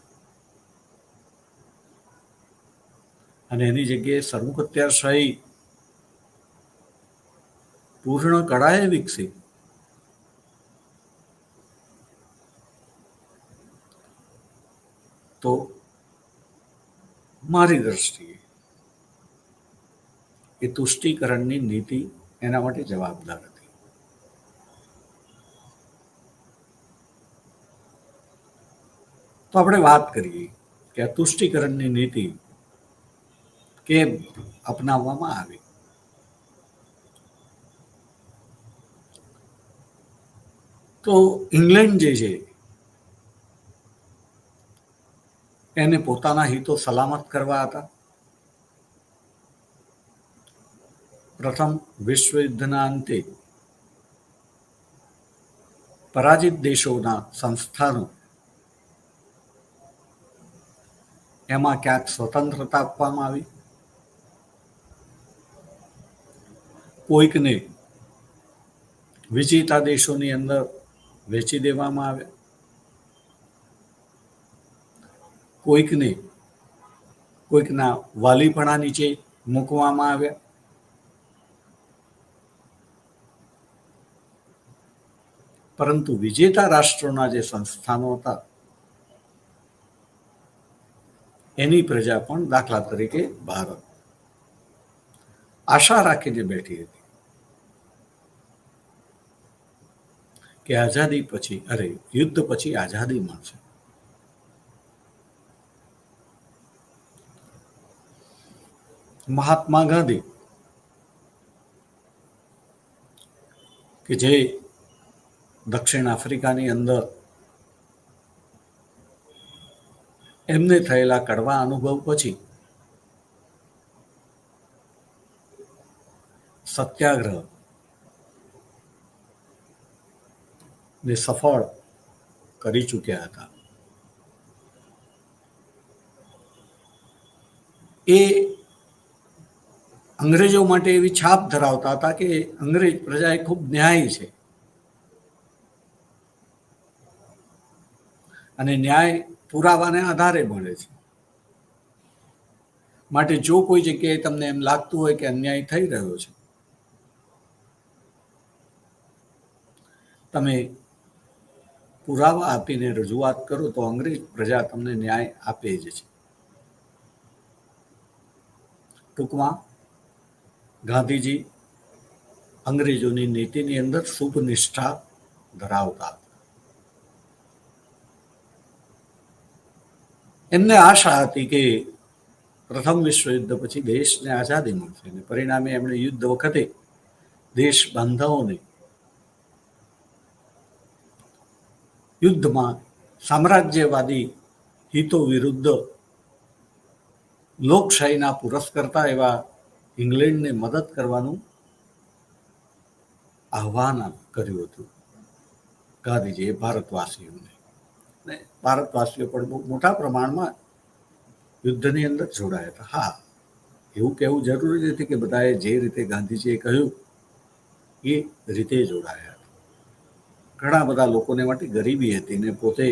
અને એની જગ્યાએ સરમુખત્યારશાહી પૂર્ણ કળાએ વિકસી. તો મારી દ્રષ્ટિએ એ તુષ્ટિકરણની નીતિ એના માટે જવાબદાર હતી. તો આપણે વાત કરીએ કે આ તુષ્ટિકરણની નીતિ કેમ અપનાવવામાં આવી. તો ઇંગ્લેન્ડ જે છે એને પોતાના હિતો સલામત કરવા હતા. પ્રથમ વિશ્વ યુદ્ધના અંતે પરાજિત દેશોના સંસ્થાનો એમાં ક્યાંક સ્વતંત્રતા આપવામાં આવી, કોઈકને વિજેતા દેશોની અંદર વેચી દેવામાં આવે, કોઈકને કોઈકના વાલીપણા નીચે મૂકવામાં આવ્યા. પરંતુ વિજેતા રાષ્ટ્રોના જે સંસ્થાનો હતા એની પ્રજા પણ, દાખલા તરીકે ભારત, આશા રાખીને બેઠી હતી કે આઝાદી પછી, યુદ્ધ પછી આઝાદી મળશે. મહાત્મા ગાંધી કે જે દક્ષિણ આફ્રિકાની અંદર એમને થયેલા કડવા અનુભવ પછી સત્યાગ્રહ ને સફળ કરી ચૂક્યા હતા. એ અંગ્રેજો માટે એવી છાપ ધરાવતા હતા કે અંગ્રેજ પ્રજા એ ખૂબ ન્યાયી છે, અને ન્યાય પુરાવાને આધારે મળે છે. માટે જો કોઈ જગ્યાએ તમને એમ લાગતું હોય કે અન્યાય થઈ રહ્યો છે, તમે પુરાવા આપીને રજૂઆત કરો તો અંગ્રેજ પ્રજા તમને ન્યાય આપે જ છે. ટૂંકમાં ગાંધીજી અંગ્રેજોની નીતિની અંદર શુભ નિષ્ઠા ધરાવતા. એમને આશા હતી કે પ્રથમ વિશ્વ યુદ્ધ પછી દેશને આઝાદી મળશે, અને પરિણામે એમણે યુદ્ધ વખતે દેશ બાંધવોને યુદ્ધમાં સામ્રાજ્યવાદી હિતો વિરુદ્ધ લોકશાહીના પુરસ્કર્તા એવા ઇંગ્લેન્ડને મદદ કરવાનું આહ્વાન કર્યું હતું ગાંધીજીએ ભારતવાસીઓને. ને ભારતવાસીઓ પણ બહુ મોટા પ્રમાણમાં યુદ્ધની અંદર જોડાયા હતા. હા, એવું કહેવું જરૂરી નથી કે બધાએ જે રીતે ગાંધીજીએ કહ્યું એ રીતે જોડાયા હતા. ઘણા બધા લોકોને માટે ગરીબી હતી ને પોતે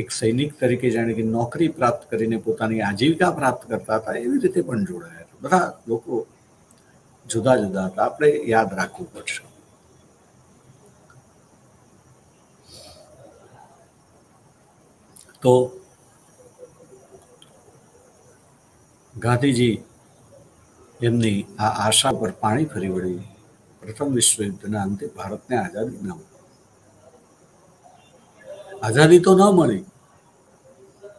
એક સૈનિક તરીકે જાણે કે નોકરી પ્રાપ્ત કરીને પોતાની આજીવિકા પ્રાપ્ત કરતા હતા એવી રીતે પણ જોડાયા હતા. બધા લોકો જુદા જુદા હતા. આપણે યાદ રાખવું પડશે. તો ગાંધીજી એમની આ આશા પર પાણી ફરી વળ્યું. પ્રથમ વિશ્વયુદ્ધના અંતે ભારતને આઝાદી ન મળી. આઝાદી તો ન મળી,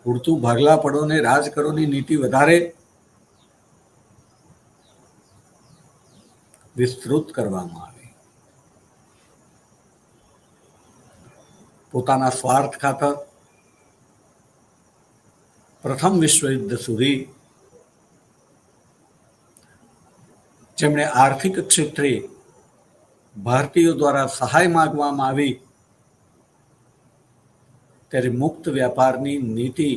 ઉડતું ભાગલા પડો ને રાજ કરોની નીતિ વધારે વિસ્તૃત કરવામાં આવી. પોતાના સ્વાર્થ ખાતર પ્રથમ વિશ્વયુદ્ધ સુધી જેમણે આર્થિક ક્ષેત્રે ભારતીયો દ્વારા સહાય માંગવામાં આવી, ત્યારે મુક્ત વ્યાપારની નીતિ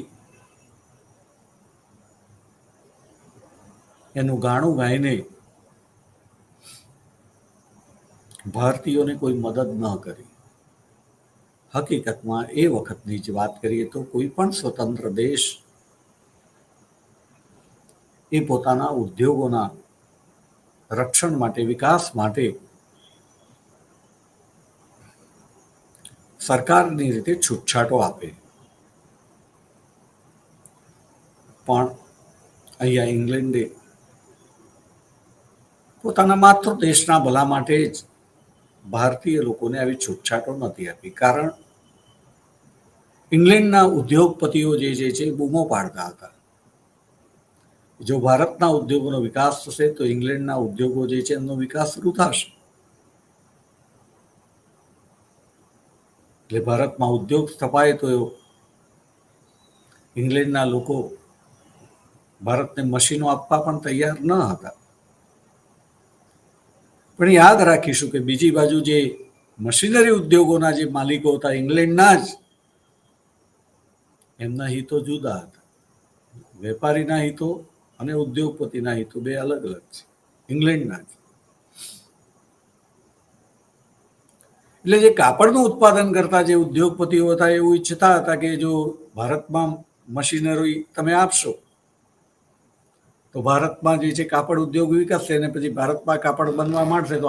એનું ગાણું ગાઈને ભારતીયોને કોઈ મદદ ન કરી. હકીકતમાં એ વખતની જ વાત કરીએ તો કોઈ પણ સ્વતંત્ર દેશ એ પોતાના ઉદ્યોગોના રક્ષણ માટે, વિકાસ માટે સરકારની રીતે છૂટછાટો આપે. પણ અહીંયા ઇંગ્લેન્ડે પોતાના માત્ર દેશના ભલા માટે જ ભારતીય લોકોને આવી છૂટછાટો નથી આપી. કારણ ઇંગ્લેન્ડના ઉદ્યોગપતિઓ જે છે બૂમો પાડતા હતા, જો ભારતના ઉદ્યોગોનો વિકાસ થશે તો ઇંગ્લેન્ડના ઉદ્યોગો જે છે એમનો વિકાસ શરૂ થશે. એટલે ભારતમાં ઉદ્યોગ સ્થપાય તો ઇંગ્લેન્ડના લોકો ભારતને મશીનો આપવા પણ તૈયાર ન હતા. પણ યાદ રાખીશું કે બીજી બાજુ જે મશીનરી ઉદ્યોગોના જે માલિકો હતા ઇંગ્લેન્ડના જ, એમના હિતો જુદા હતા. વેપારીના હિતો અને ઉદ્યોગપતિના હિતો બે અલગ અલગ છે, ઇંગ્લેન્ડના જ. એટલે જે કાપડનું ઉત્પાદન કરતા જે ઉદ્યોગપતિઓ હતા એવું ઈચ્છતા હતા કે જો ભારતમાં મશીનરી તમે આપશો તો ભારતમાં જે છે કાપડ ઉદ્યોગ વિકસશે અને પછી ભારતમાં કાપડ બનવા માંડશે તો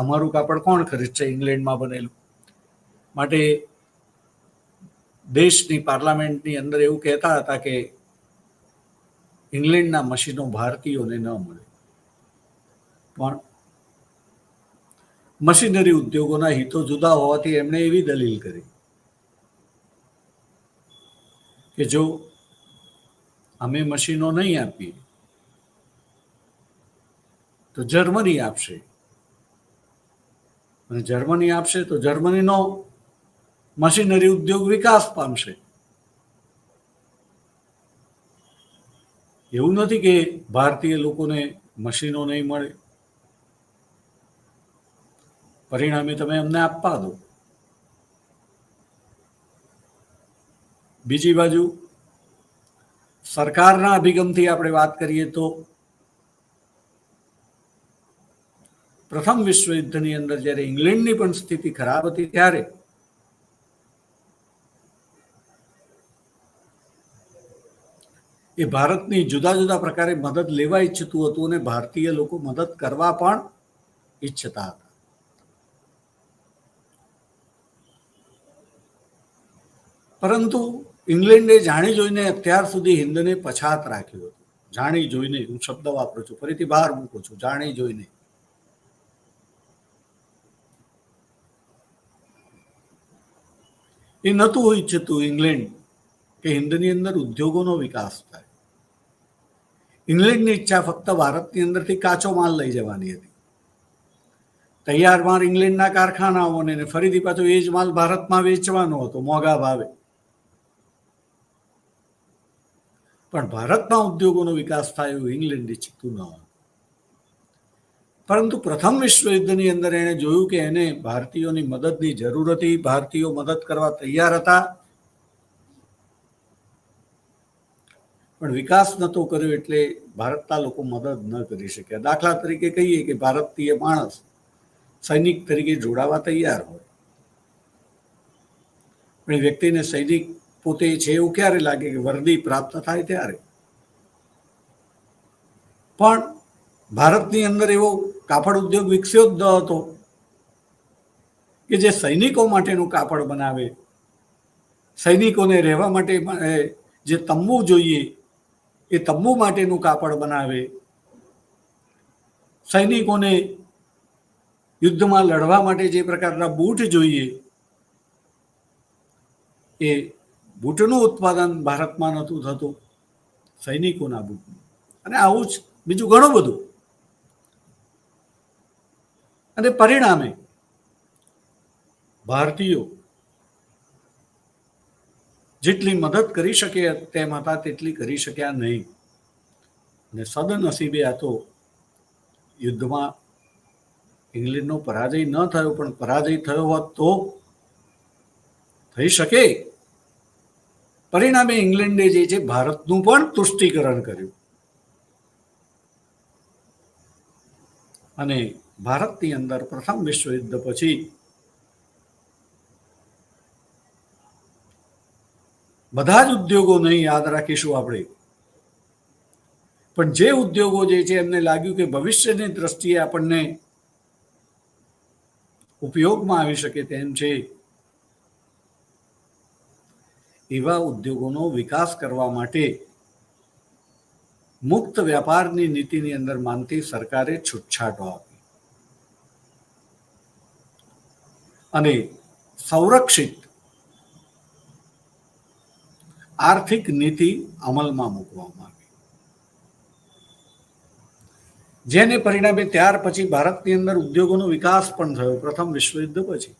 અમારું કાપડ કોણ ખરીદશે ઇંગ્લેન્ડમાં બનેલું. માટે દેશની પાર્લામેન્ટની અંદર એવું કહેતા હતા કે ઇંગ્લેન્ડના મશીનો ભારતીયોને ન મળે. પણ મશીનરી ઉદ્યોગોના હિતો જુદા હોવાથી એમણે એવી દલીલ કરી કે જો અમે મશીનો નહીં આપીએ તો જર્મની આપશે, અને જર્મની આપશે તો જર્મનીનો મશીનરી ઉદ્યોગ વિકાસ પામશે. એવું નથી કે ભારતીય લોકોને મશીનો નહીં મળે, પરિણામે તમે અમને આપવા દો. બીજી બાજુ સરકારના અભિગમથી આપણે વાત કરીએ તો પ્રથમ વિશ્વયુદ્ધની અંદર જ્યારે ઇંગ્લેન્ડની પણ સ્થિતિ ખરાબ હતી ત્યારે એ ભારતની જુદા જુદા પ્રકારે મદદ લેવા ઈચ્છતું હતું અને ભારતીય લોકો મદદ કરવા પણ ઈચ્છતા હતા. પરંતુ ઇંગ્લેન્ડે જાણી જોઈને અત્યાર સુધી હિંદને પછાત રાખ્યું હતું. જાણી જોઈને, હું શબ્દ વાપરું છું, ફરીથી બહાર મૂકું છું, જાણી જોઈને. એ નહોતું ઈચ્છતું ઇંગ્લેન્ડ કે હિંદની અંદર ઉદ્યોગોનો વિકાસ થાય. ઇંગ્લેન્ડની ઈચ્છા ફક્ત ભારતની અંદરથી કાચો માલ લઈ જવાની હતી. તૈયાર માલ ઇંગ્લેન્ડના કારખાનાઓને ફરીથી પાછો એ જ માલ ભારતમાં વેચવાનો હતો મોંઘા ભાવે. પણ ભારતના ઉદ્યોગોનો વિકાસ થાય એવું ઇંગ્લેન્ડ ઈચ્છતું ન હતું. પરંતુ પ્રથમ વિશ્વયુદ્ધની અંદર એણે જોયું કે એને ભારતીયોની મદદની જરૂર હતી, ભારતીયો મદદ કરવા તૈયાર હતા, પણ વિકાસ નહોતો કર્યો એટલે ભારતના લોકો મદદ ન કરી શક્યા. દાખલા તરીકે કહીએ કે ભારતીય માણસ સૈનિક તરીકે જોડાવા તૈયાર હોય, પણ એ વ્યક્તિને સૈનિક પોતે છે એવું ક્યારે લાગે કે વર્દી પ્રાપ્ત થાય ત્યારે. પણ ભારતની અંદર એવો કાપડ ઉદ્યોગ વિકસ્યો જ ન હતો કે જે સૈનિકો માટેનું કાપડ બનાવે, સૈનિકોને રહેવા માટે જે તંબુ જોઈએ એ તંબુ માટેનું કાપડ બનાવે, સૈનિકોને યુદ્ધમાં લડવા માટે જે પ્રકારના બૂટ જોઈએ એ બૂટનું ઉત્પાદન ભારતમાં નહોતું થતું, સૈનિકોના બૂટનું. અને આવું જ બીજું ઘણું બધું. અને પરિણામે ભારતીયો જેટલી મદદ કરી શકે તેમ હતા તેટલી કરી શક્યા નહીં. અને સદનસીબે આ તો યુદ્ધમાં ઇંગ્લેન્ડનો પરાજય ન થયો, પણ પરાજય થયો હોત તો થઈ શકે. પરિણામે ઇંગ્લેન્ડે જે છે ભારતનું પણ તુષ્ટિકરણ કર્યું અને ભારતની અંદર પ્રથમ વિશ્વયુદ્ધ પછી બધા જ ઉદ્યોગો નહીં યાદ રાખીશું આપણે, પણ જે ઉદ્યોગો જે છે એમને લાગ્યું કે ભવિષ્યની દ્રષ્ટિએ આપણને ઉપયોગમાં આવી શકે તેમ છે એવા ઉદ્યોગોનો વિકાસ કરવા માટે મુક્ત વ્યાપારની નીતિની અંદર માનતી સરકારે છૂટછાટો આપી અને સંરક્ષિત આર્થિક નીતિ અમલમાં મૂકવામાં આવી, જેને પરિણામે ત્યાર પછી ભારતની અંદર ઉદ્યોગોનો વિકાસ પણ થયો પ્રથમ વિશ્વયુદ્ધ પછી.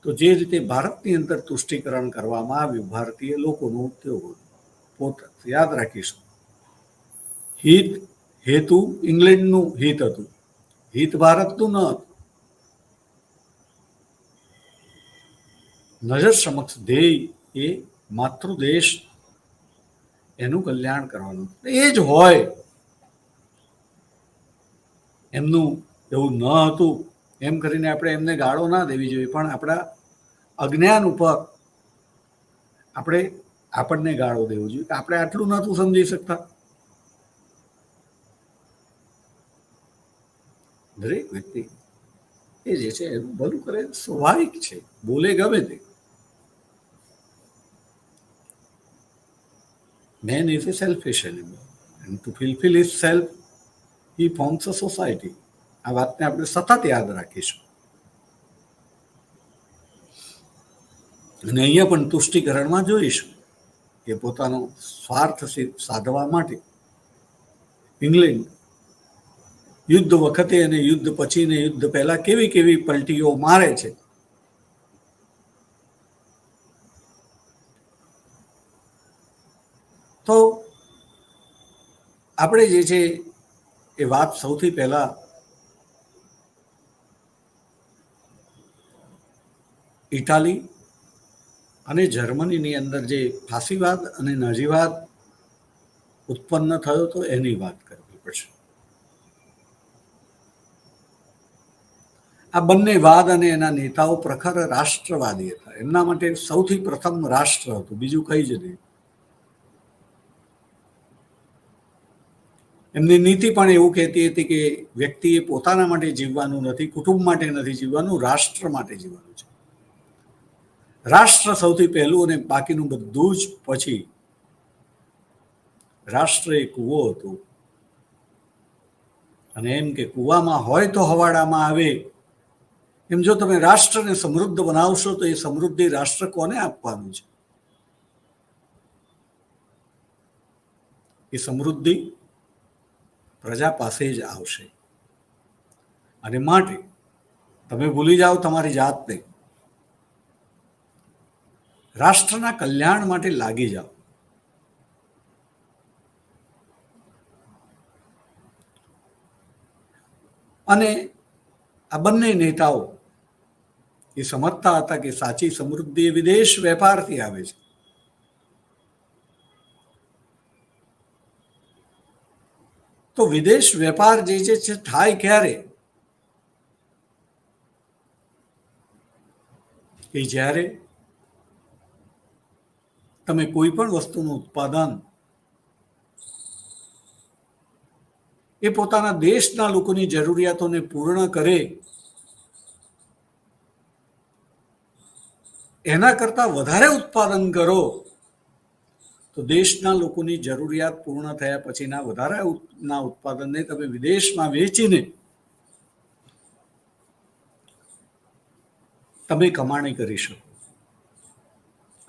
તો જે રીતે ભારતની અંદર તુષ્ટિકરણ કરવામાં આવ્યું ભારતીય લોકોનું ઉદ્યોગો, યાદ રાખીશું હિત હેતુ ઇંગ્લેન્ડનું હિત હતું, હિત ભારતનું ન હતું. નજર સમક્ષ ધ્યેય એ માતૃદેશ એનું કલ્યાણ કરવાનું, એ જ હોય. એમનું એવું ન હતું એમ કરીને આપણે એમને ગાળો ના દેવી જોઈએ, પણ આપણા અજ્ઞાન ઉપર આપણને ગાળો દેવો જોઈએ કે આપણે આટલું નહોતું સમજી શકતા. દરેક વ્યક્તિ એ જે છે એનું ભલું કરે સ્વાભાવિક છે, બોલે ગમે તે. Man is a selfish animal and to fulfill his self he forms a society. આ વાતને આપણે સતત યાદ રાખીશું. અને અહીંયા પણ તુષ્ટિકરણમાં જોઈશું કે પોતાનો સ્વાર્થ સાધવા માટે ઇંગ્લેન્ડ યુદ્ધ વખતે અને યુદ્ધ પછી ને યુદ્ધ પહેલા કેવી કેવી પલટીઓ મારે છે. તો આપણે જે છે એ વાત સૌથી પહેલા ઇટાલી અને જર્મનીની અંદર જે ફાસીવાદ અને નાઝીવાદ ઉત્પન્ન થયો તો એની વાત કરવી પડશે. આ બંને વાદ અને એના નેતાઓ પ્રખર રાષ્ટ્રવાદી હતા. એમના માટે સૌથી પ્રથમ રાષ્ટ્ર હતું, બીજું કઈ જ નહીં. એમની નીતિ પણ એવું કહેતી હતી કે વ્યક્તિએ પોતાના માટે જીવવાનું નથી, કુટુંબ માટે નથી જીવવાનું, રાષ્ટ્ર માટે જીવવાનું છે. રાષ્ટ્ર સૌથી પહેલું અને બાકીનું બધું જ પછી. રાષ્ટ્ર એ કૂવો હતો અને એમ કે કૂવામાં હોય તો હવાડામાં આવે. એમ જો તમે રાષ્ટ્રને સમૃદ્ધ બનાવશો તો એ સમૃદ્ધિ રાષ્ટ્ર કોને આપવાનું છે? એ સમૃદ્ધિ પ્રજા પાસે જ આવશે. અને માટે તમે ભૂલી જાઓ તમારી જાતને, રાષ્ટ્રના કલ્યાણ માટે લાગી જાઓ. અને આ બંને નેતાઓ એ સમજતા હતા કે સાચી સમૃદ્ધિ વિદેશ વેપારથી આવે છે. તો વિદેશ વેપાર જે છે થાય ક્યારે? કે જ્યારે તમે કોઈ પણ વસ્તુનું ઉત્પાદન એ પોતાના દેશના લોકોની જરૂરિયાતોને પૂર્ણ કરે એના કરતાં વધારે ઉત્પાદન કરો તો દેશના લોકોની જરૂરિયાત પૂર્ણ થયા પછીના વધારાના ઉત્પાદનને તમે વિદેશમાં વેચીને તમે કમાણી કરી શકો.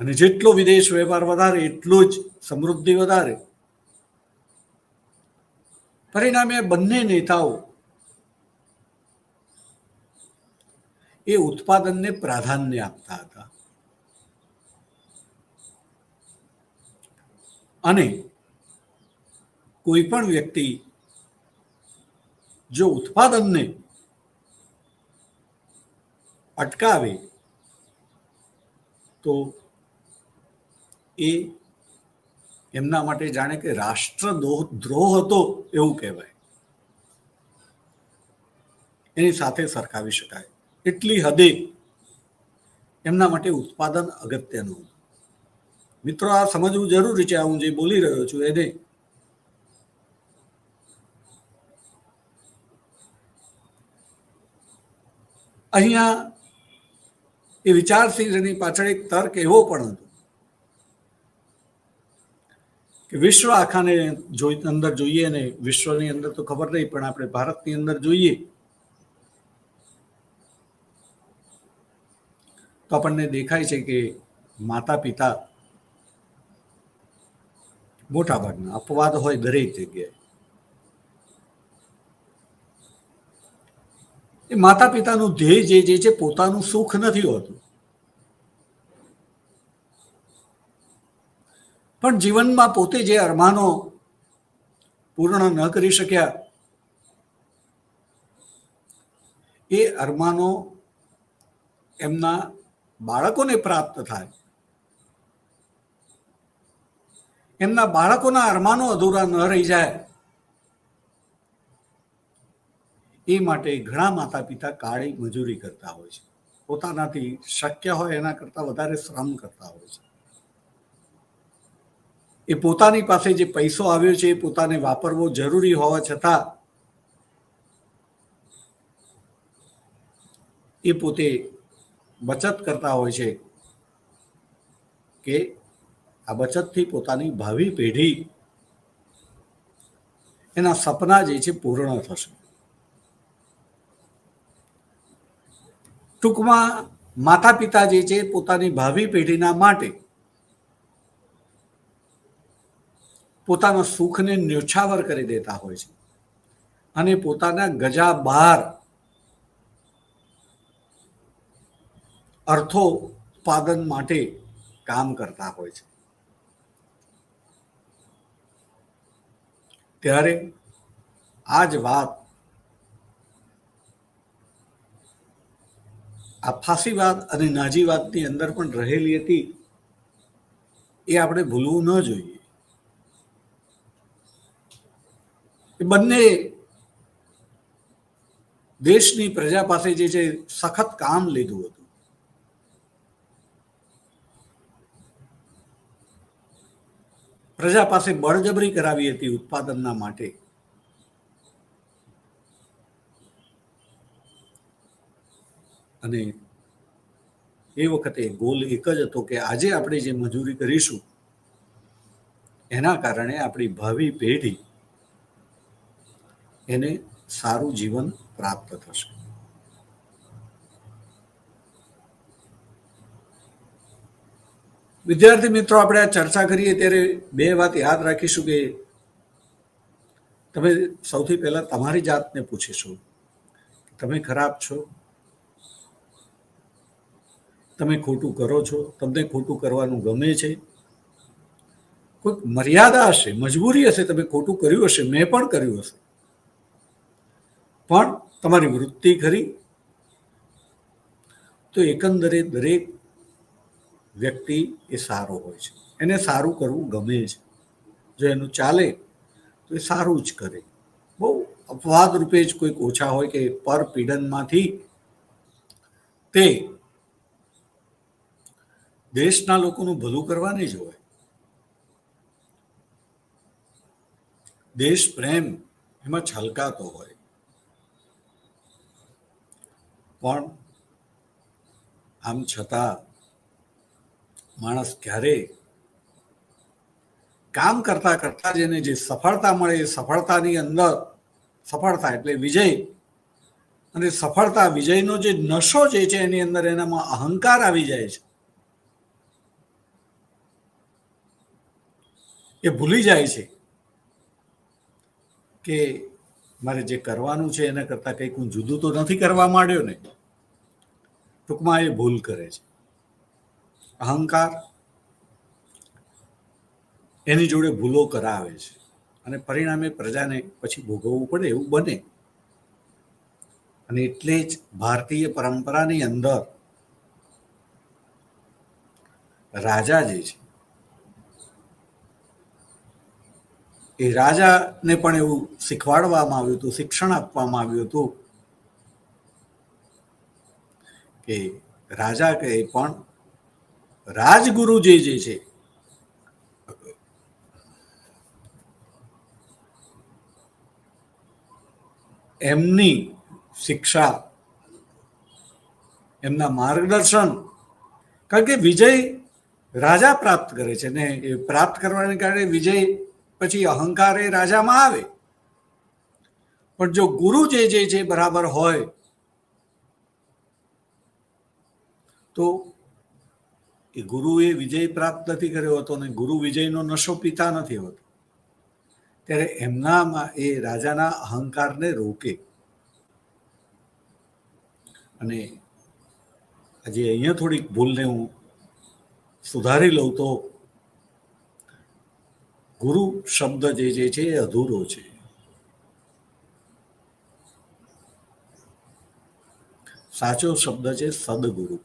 અને જેટલો વિદેશ વેપાર વધારે એટલો જ સમૃદ્ધિ વધારે. પરિણામે બંને નેતાઓ એ ઉત્પાદનને પ્રાધાન્ય આપતા હતા. અને કોઈ પણ વ્યક્તિ જો ઉત્પાદનને અટકાવે તો એ એમના માટે જાણે કે રાષ્ટ્રદ્રોહ હતો એવું કહેવાય. એની સાથે સરખાવી શકાય. એટલી હદે એમના માટે ઉત્પાદન અગત્યનું. મિત્રો, આ સમજવું જરૂરી છે. આ હું જે બોલી રહ્યો છું એને અહીંયા એ વિચારશીલની પાછળ એક તર્ક એવો પણ હતો કે વિશ્વ આખાને અંદર જોઈએ ને વિશ્વની અંદર તો ખબર નહીં પણ આપણે ભારતની અંદર જોઈએ તો આપણને દેખાય છે કે માતા પિતા મોટા ભાગના અપવાદ હોય દરેક જગ્યાએ. એ માતા પિતાનું ધ્યેય જે છે પોતાનું સુખ નથી હોતું, પણ જીવનમાં પોતે જે અરમાનો પૂર્ણ ન કરી શક્યા એ અરમાનો એમના બાળકોને પ્રાપ્ત થાય, એમના બાળકોના અરમાનો અધૂરા ન રહી જાય એ માટે ઘણા માતા પિતા કાળી મજૂરી કરતા હોય છે. પોતાનાથી શક્ય હોય એના કરતાં વધારે શ્રમ કરતા હોય છે. એ પોતાની પાસે જે પૈસો આવ્યો છે એ પોતાને વાપરવો જરૂરી હોવા છતાં એ પોતે બચત કરતા હોય છે કે આ બચતથી પોતાની ભાવિ પેઢી એના સપના જે છે પૂર્ણ થશે. ટૂંકમાં માતા પિતા જે છે પોતાની ભાવિ પેઢીના માટે પોતાના સુખને ન્યોછાવર કરી દેતા હોય છે અને પોતાના ગજા બહાર અર્થોત્પાદન માટે કામ કરતા હોય છે. ત્યારે આ જ વાત આ ફાસીવાદ અને નાજીવાદની અંદર પણ રહેલી હતી એ આપણે ભૂલવું ન જોઈએ. એ બંને દેશની પ્રજા પાસે જે છે સખત કામ લીધું હતું. પ્રજા પાસે બળજબરી કરાવી હતી ઉત્પાદનના માટે. અને એ વખતે ગોલ એક જ હતો કે આજે આપણે જે મજૂરી કરીશું એના કારણે આપણી ભાવિ પેઢી એને સારું જીવન પ્રાપ્ત થશે. વિદ્યાર્થી મિત્રો, આપણે આ ચર્ચા કરીએ ત્યારે બે વાત યાદ રાખીશું કે તમે સૌથી પહેલા તમારી જાતને પૂછીશું તમે ખરાબ છો, તમે ખોટું કરો છો, તમને ખોટું કરવાનું ગમે છે. કોઈક મર્યાદા હશે, મજબૂરી હશે, તમે ખોટું કર્યું હશે, મેં પણ કર્યું હશે, પણ તમારી વૃત્તિ ખરી તો એકંદરે દરેક વ્યક્તિ એ સારો હોય છે. એને સારું કરવું ગમે છે. જો એનું ચાલે તો એ સારું જ કરે. બહુ અપવાદ રૂપે જ કોઈક ઓછા હોય કે પર પીડનમાંથી તે દેશના લોકોનું ભલું કરવાની જ હોય. દેશ પ્રેમ એમાં છલકાતો હોય, પણ આમ છતાં માણસ ક્યારેય કામ કરતા કરતા જ એને જે સફળતા મળે એ સફળતાની અંદર સફળતા એટલે વિજય, અને સફળતા વિજયનો જે નશો જે છે એની અંદર એનામાં અહંકાર આવી જાય છે. એ ભૂલી જાય છે કે મારે જે કરવાનું છે એના કરતાં કંઈક હું જુદું તો નથી કરવા માંડ્યો ને. ટૂંકમાં એ ભૂલ કરે છે. અહંકાર એની જોડે ભૂલો કરાવે છે અને પરિણામે પ્રજાને પછી ભોગવવું પડે એવું બને. અને એટલે જ ભારતીય પરંપરાની અંદર રાજા જે છે એ રાજાને પણ એવું શીખવાડવામાં આવ્યું હતું, શિક્ષણ આપવામાં આવ્યું હતું કે રાજા કે પણ રાજગુરુ જે છે એમની શિક્ષા, એમના માર્ગદર્શન, કારણ કે વિજય રાજા પ્રાપ્ત કરે છે ને એ પ્રાપ્ત કરવાને કારણે વિજય પછી અહંકાર એ રાજામાં આવે. પણ જો ગુરુ જે છે બરાબર હોય તો એ ગુરુએ વિજય પ્રાપ્ત નથી કર્યો હતો ને ગુરુ વિજયનો નશો પીતા નથી હોતો, ત્યારે એમનામાં એ રાજાના અહંકારને રોકે. અને આજે અહીંયા થોડીક ભૂલને હું સુધારી લઉં તો ગુરુ શબ્દ જે છે એ અધૂરો છે. સાચો શબ્દ છે સદગુરુ.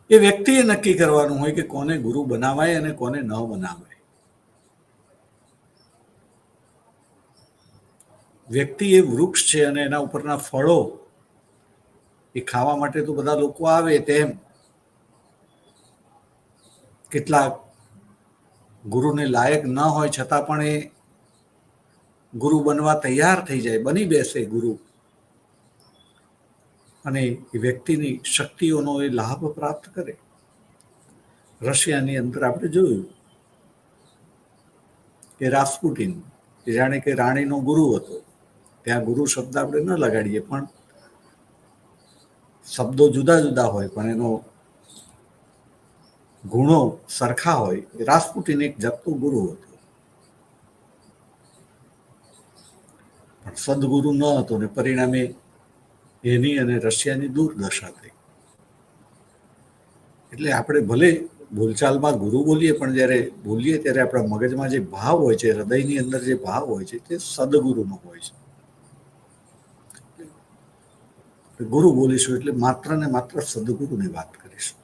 એ વ્યક્તિએ નક્કી કરવાનું હોય કે કોને ગુરુ બનાવાય અને કોને ન બનાવાય. વ્યક્તિ એ વૃક્ષ છે અને એના ઉપરના ફળો એ ખાવા માટે તો બધા લોકો આવે, તેમ કેટલાક ગુરુને લાયક ન હોય છતાં પણ એ ગુરુ બનવા તૈયાર થઈ જાય, બની બેસે ગુરુ, અને એ વ્યક્તિની શક્તિઓનો એ લાભ પ્રાપ્ત કરે. રશિયાની અંદર આપણે જોયું કે રાસ્પુટિન એ જાણે કે રાણીનો ગુરુ હતો. ત્યાં ગુરુ શબ્દ આપણે ન લગાડીએ, પણ શબ્દો જુદા જુદા હોય પણ એનો ગુણો સરખા હોય. રાસ્પુટિન એક જાતનો ગુરુ હતો, પણ સદગુરુ ન હતો ને પરિણામે એની અને રશિયાની દુર્દશા થઈ. એટલે આપણે ભલે બોલચાલમાં ગુરુ બોલીએ, પણ જ્યારે બોલીએ ત્યારે આપણા મગજમાં જે ભાવ હોય છે, હૃદયની અંદર જે ભાવ હોય છે, તે સદગુરુનો હોય છે. ગુરુ બોલીશું એટલે માત્ર ને માત્ર સદગુરુની વાત કરીશું.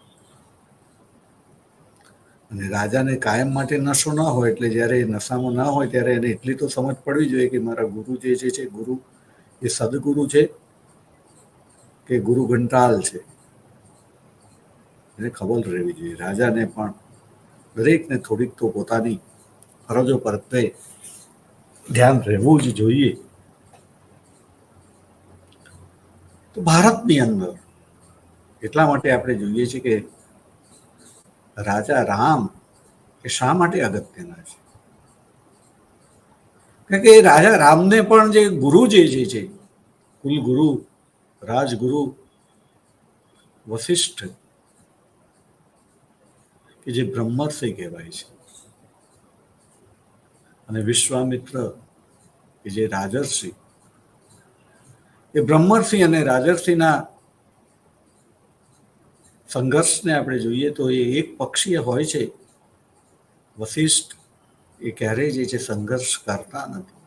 અને રાજાને કાયમ માટે નશો ન હોય, એટલે જ્યારે એ નશામાં ન હોય ત્યારે એને એટલી તો સમજ પડવી જોઈએ કે મારા ગુરુ જે છે ગુરુ એ સદગુરુ છે કે ગુરુ ઘંટાલ છે. એને ખબર રહેવી જોઈએ. રાજાને પણ દરેકને થોડીક તો પોતાની ફરજો પ્રત્યે ધ્યાન રહેવું જ જોઈએ. તો ભારતની અંદર એટલા માટે આપણે જોઈએ છીએ કે રાજા રામ એ શા માટે અગત્યના છે? કારણ કે રાજા રામને પણ જે ગુરુ જે છે, કુલગુરુ, રાજગુરુ વશિષ્ઠ, કે જે બ્રહ્મર્ષિ કહેવાય છે, અને વિશ્વામિત્ર કે જે રાજર્ષિ, એ બ્રહ્મર્ષિ અને રાજર્ષિના સંઘર્ષને આપણે જોઈએ તો એ એક પક્ષીય હોય છે. વશિષ્ઠ એ ક્યારેય જે છે સંઘર્ષ કરતા નથી.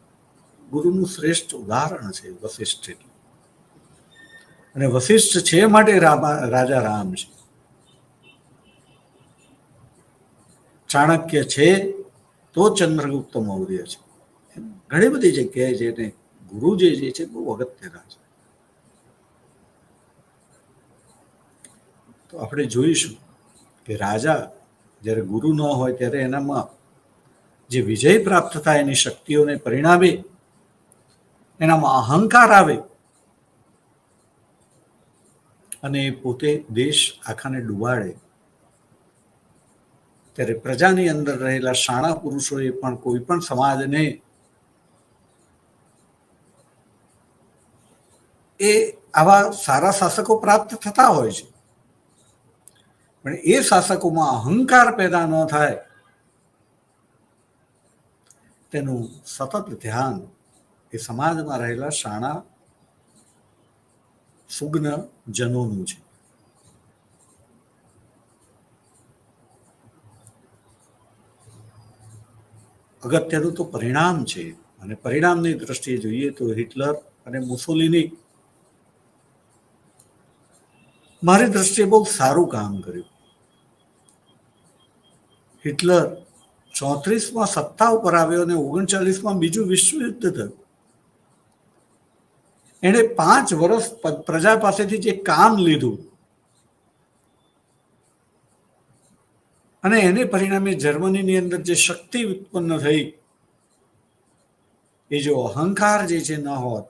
ગુરુનું શ્રેષ્ઠ ઉદાહરણ છે વશિષ્ઠ. અને વશિષ્ઠ છે માટે રાજા રામ છે. ચાણક્ય છે તો ચંદ્રગુપ્ત મૌર્ય છે. ઘણી બધી જગ્યાએ જેને ગુરુ જે છે બહુ અગત્યના છે. તો આપણે જોઈશું કે રાજા જ્યારે ગુરુ ન હોય ત્યારે એનામાં જે વિજય પ્રાપ્ત થાય એની શક્તિઓને પરિણામે એનામાં અહંકાર આવે અને પોતે દેશ આખાને ડૂબાડે, ત્યારે પ્રજાની અંદર રહેલા શાણા પુરુષોએ પણ કોઈ પણ સમાજને એ આવા સારા શાસકો પ્રાપ્ત થતા હોય છે, પણ એ શાસકોમાં અહંકાર પેદા ન થાય તેનું સતત ધ્યાન એ સમાજમાં રહેલા શાણા સુગ્ન જનોનું છે. અગત્યનું તો પરિણામ છે, અને પરિણામની દ્રષ્ટિએ જોઈએ તો હિટલર અને મુસોલિની મારી દ્રષ્ટિએ બહુ સારું કામ કર્યું. હિટલર 34માં સત્તા ઉપર આવ્યો અને 39માં બીજું વિશ્વયુદ્ધ થયું. એણે 5 વર્ષ પ્રજા પાસેથી જે કામ લીધું અને એને પરિણામે જર્મનીની અંદર જે શક્તિ ઉત્પન્ન થઈ, એ જો અહંકાર જે છે ન હોત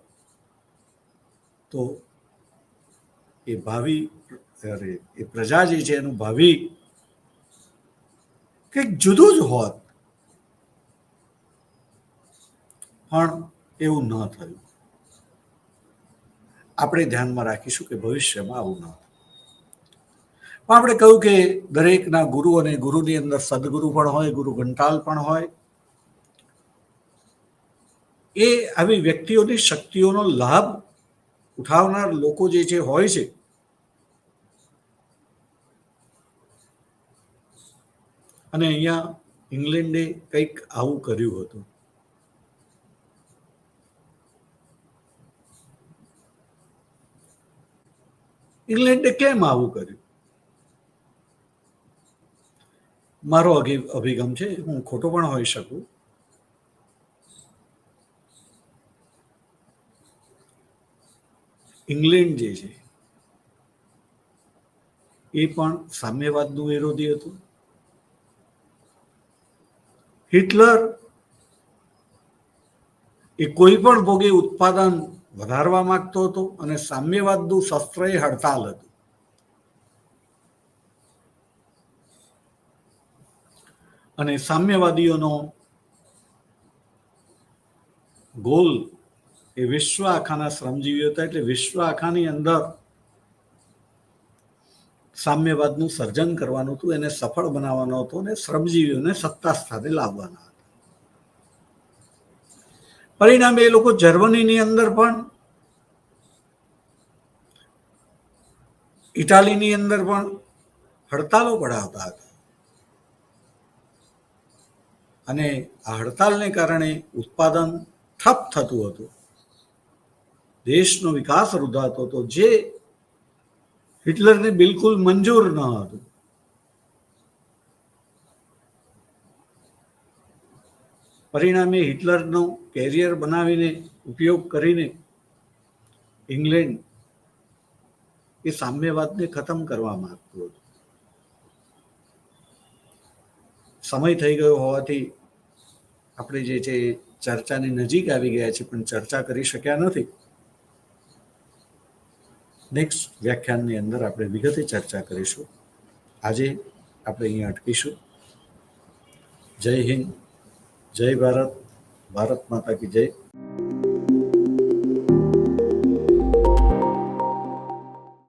તો એ ભાવિ એ પ્રજા જે છે એનું ભાવિ કંઈક જુદું જ હોત, પણ એવું ન થયું. આપણે ધ્યાનમાં રાખીશું કે ભવિષ્યમાં આવું ન થાય. આપણે કહ્યું કે દરેકના ગુરુ અને ગુરુની અંદર સદગુરુ પણ હોય, ગુરુ ઘંટાલ પણ હોય. એ આવી વ્યક્તિઓની શક્તિઓનો લાભ ઉઠાવનાર લોકો જે છે હોય છે, અને અહીંયા ઇંગ્લેન્ડે કંઈક આવું કર્યું હતું. ઇંગ્લેન્ડે કેમ આવું કર્યું? મારો અભિગમ છે, હું ખોટો પણ હોઈ શકું. ઇંગ્લેન્ડ જે છે એ પણ સામ્યવાદનું વિરોધી હતું. હિટલર એ કોઈ પણ ભોગે ઉત્પાદન વધારવા માંગતો હતો, અને સામ્યવાદનું શસ્ત્ર એ હડતાલ હતું. અને સામ્યવાદીઓનો ગોલ એ વિશ્વ આખાના શ્રમજીવીઓ હતા, એટલે વિશ્વ આખાની અંદર સામ્યવાદનું સર્જન કરવાનું હતું, એને સફળ બનાવવાનો હતો, અને શ્રમજીવીઓને સત્તા સ્થાને લાવવાના હતા. પરિણામે એ લોકો જર્મનીની અંદર પણ, ઇટાલીની અંદર પણ હડતાલો પડાવતા હતા, અને આ હડતાલને કારણે ઉત્પાદન ઠપ થતું હતું, દેશનો વિકાસ રૂધાતો હતો, જે હિટલરને બિલકુલ મંજૂર ન હતું. પરિણામે હિટલરનો કેરિયર બનાવીને ઉપયોગ કરીને ઇંગ્લેન્ડ એ સામ્યવાદને ખતમ કરવા માંગતું હતું. સમય થઈ ગયો હોવાથી આપણે જે છે ચર્ચાની નજીક આવી ગયા છે, પણ ચર્ચા કરી શક્યા નથી. નેક્સ્ટ વ્યાખ્યાનની અંદર આપણે વિગતે ચર્ચા કરીશું. આજે આપણે અહીંયા અટકીશું. જય હિન્દ, જય ભારત, ભારત માતા કી જય.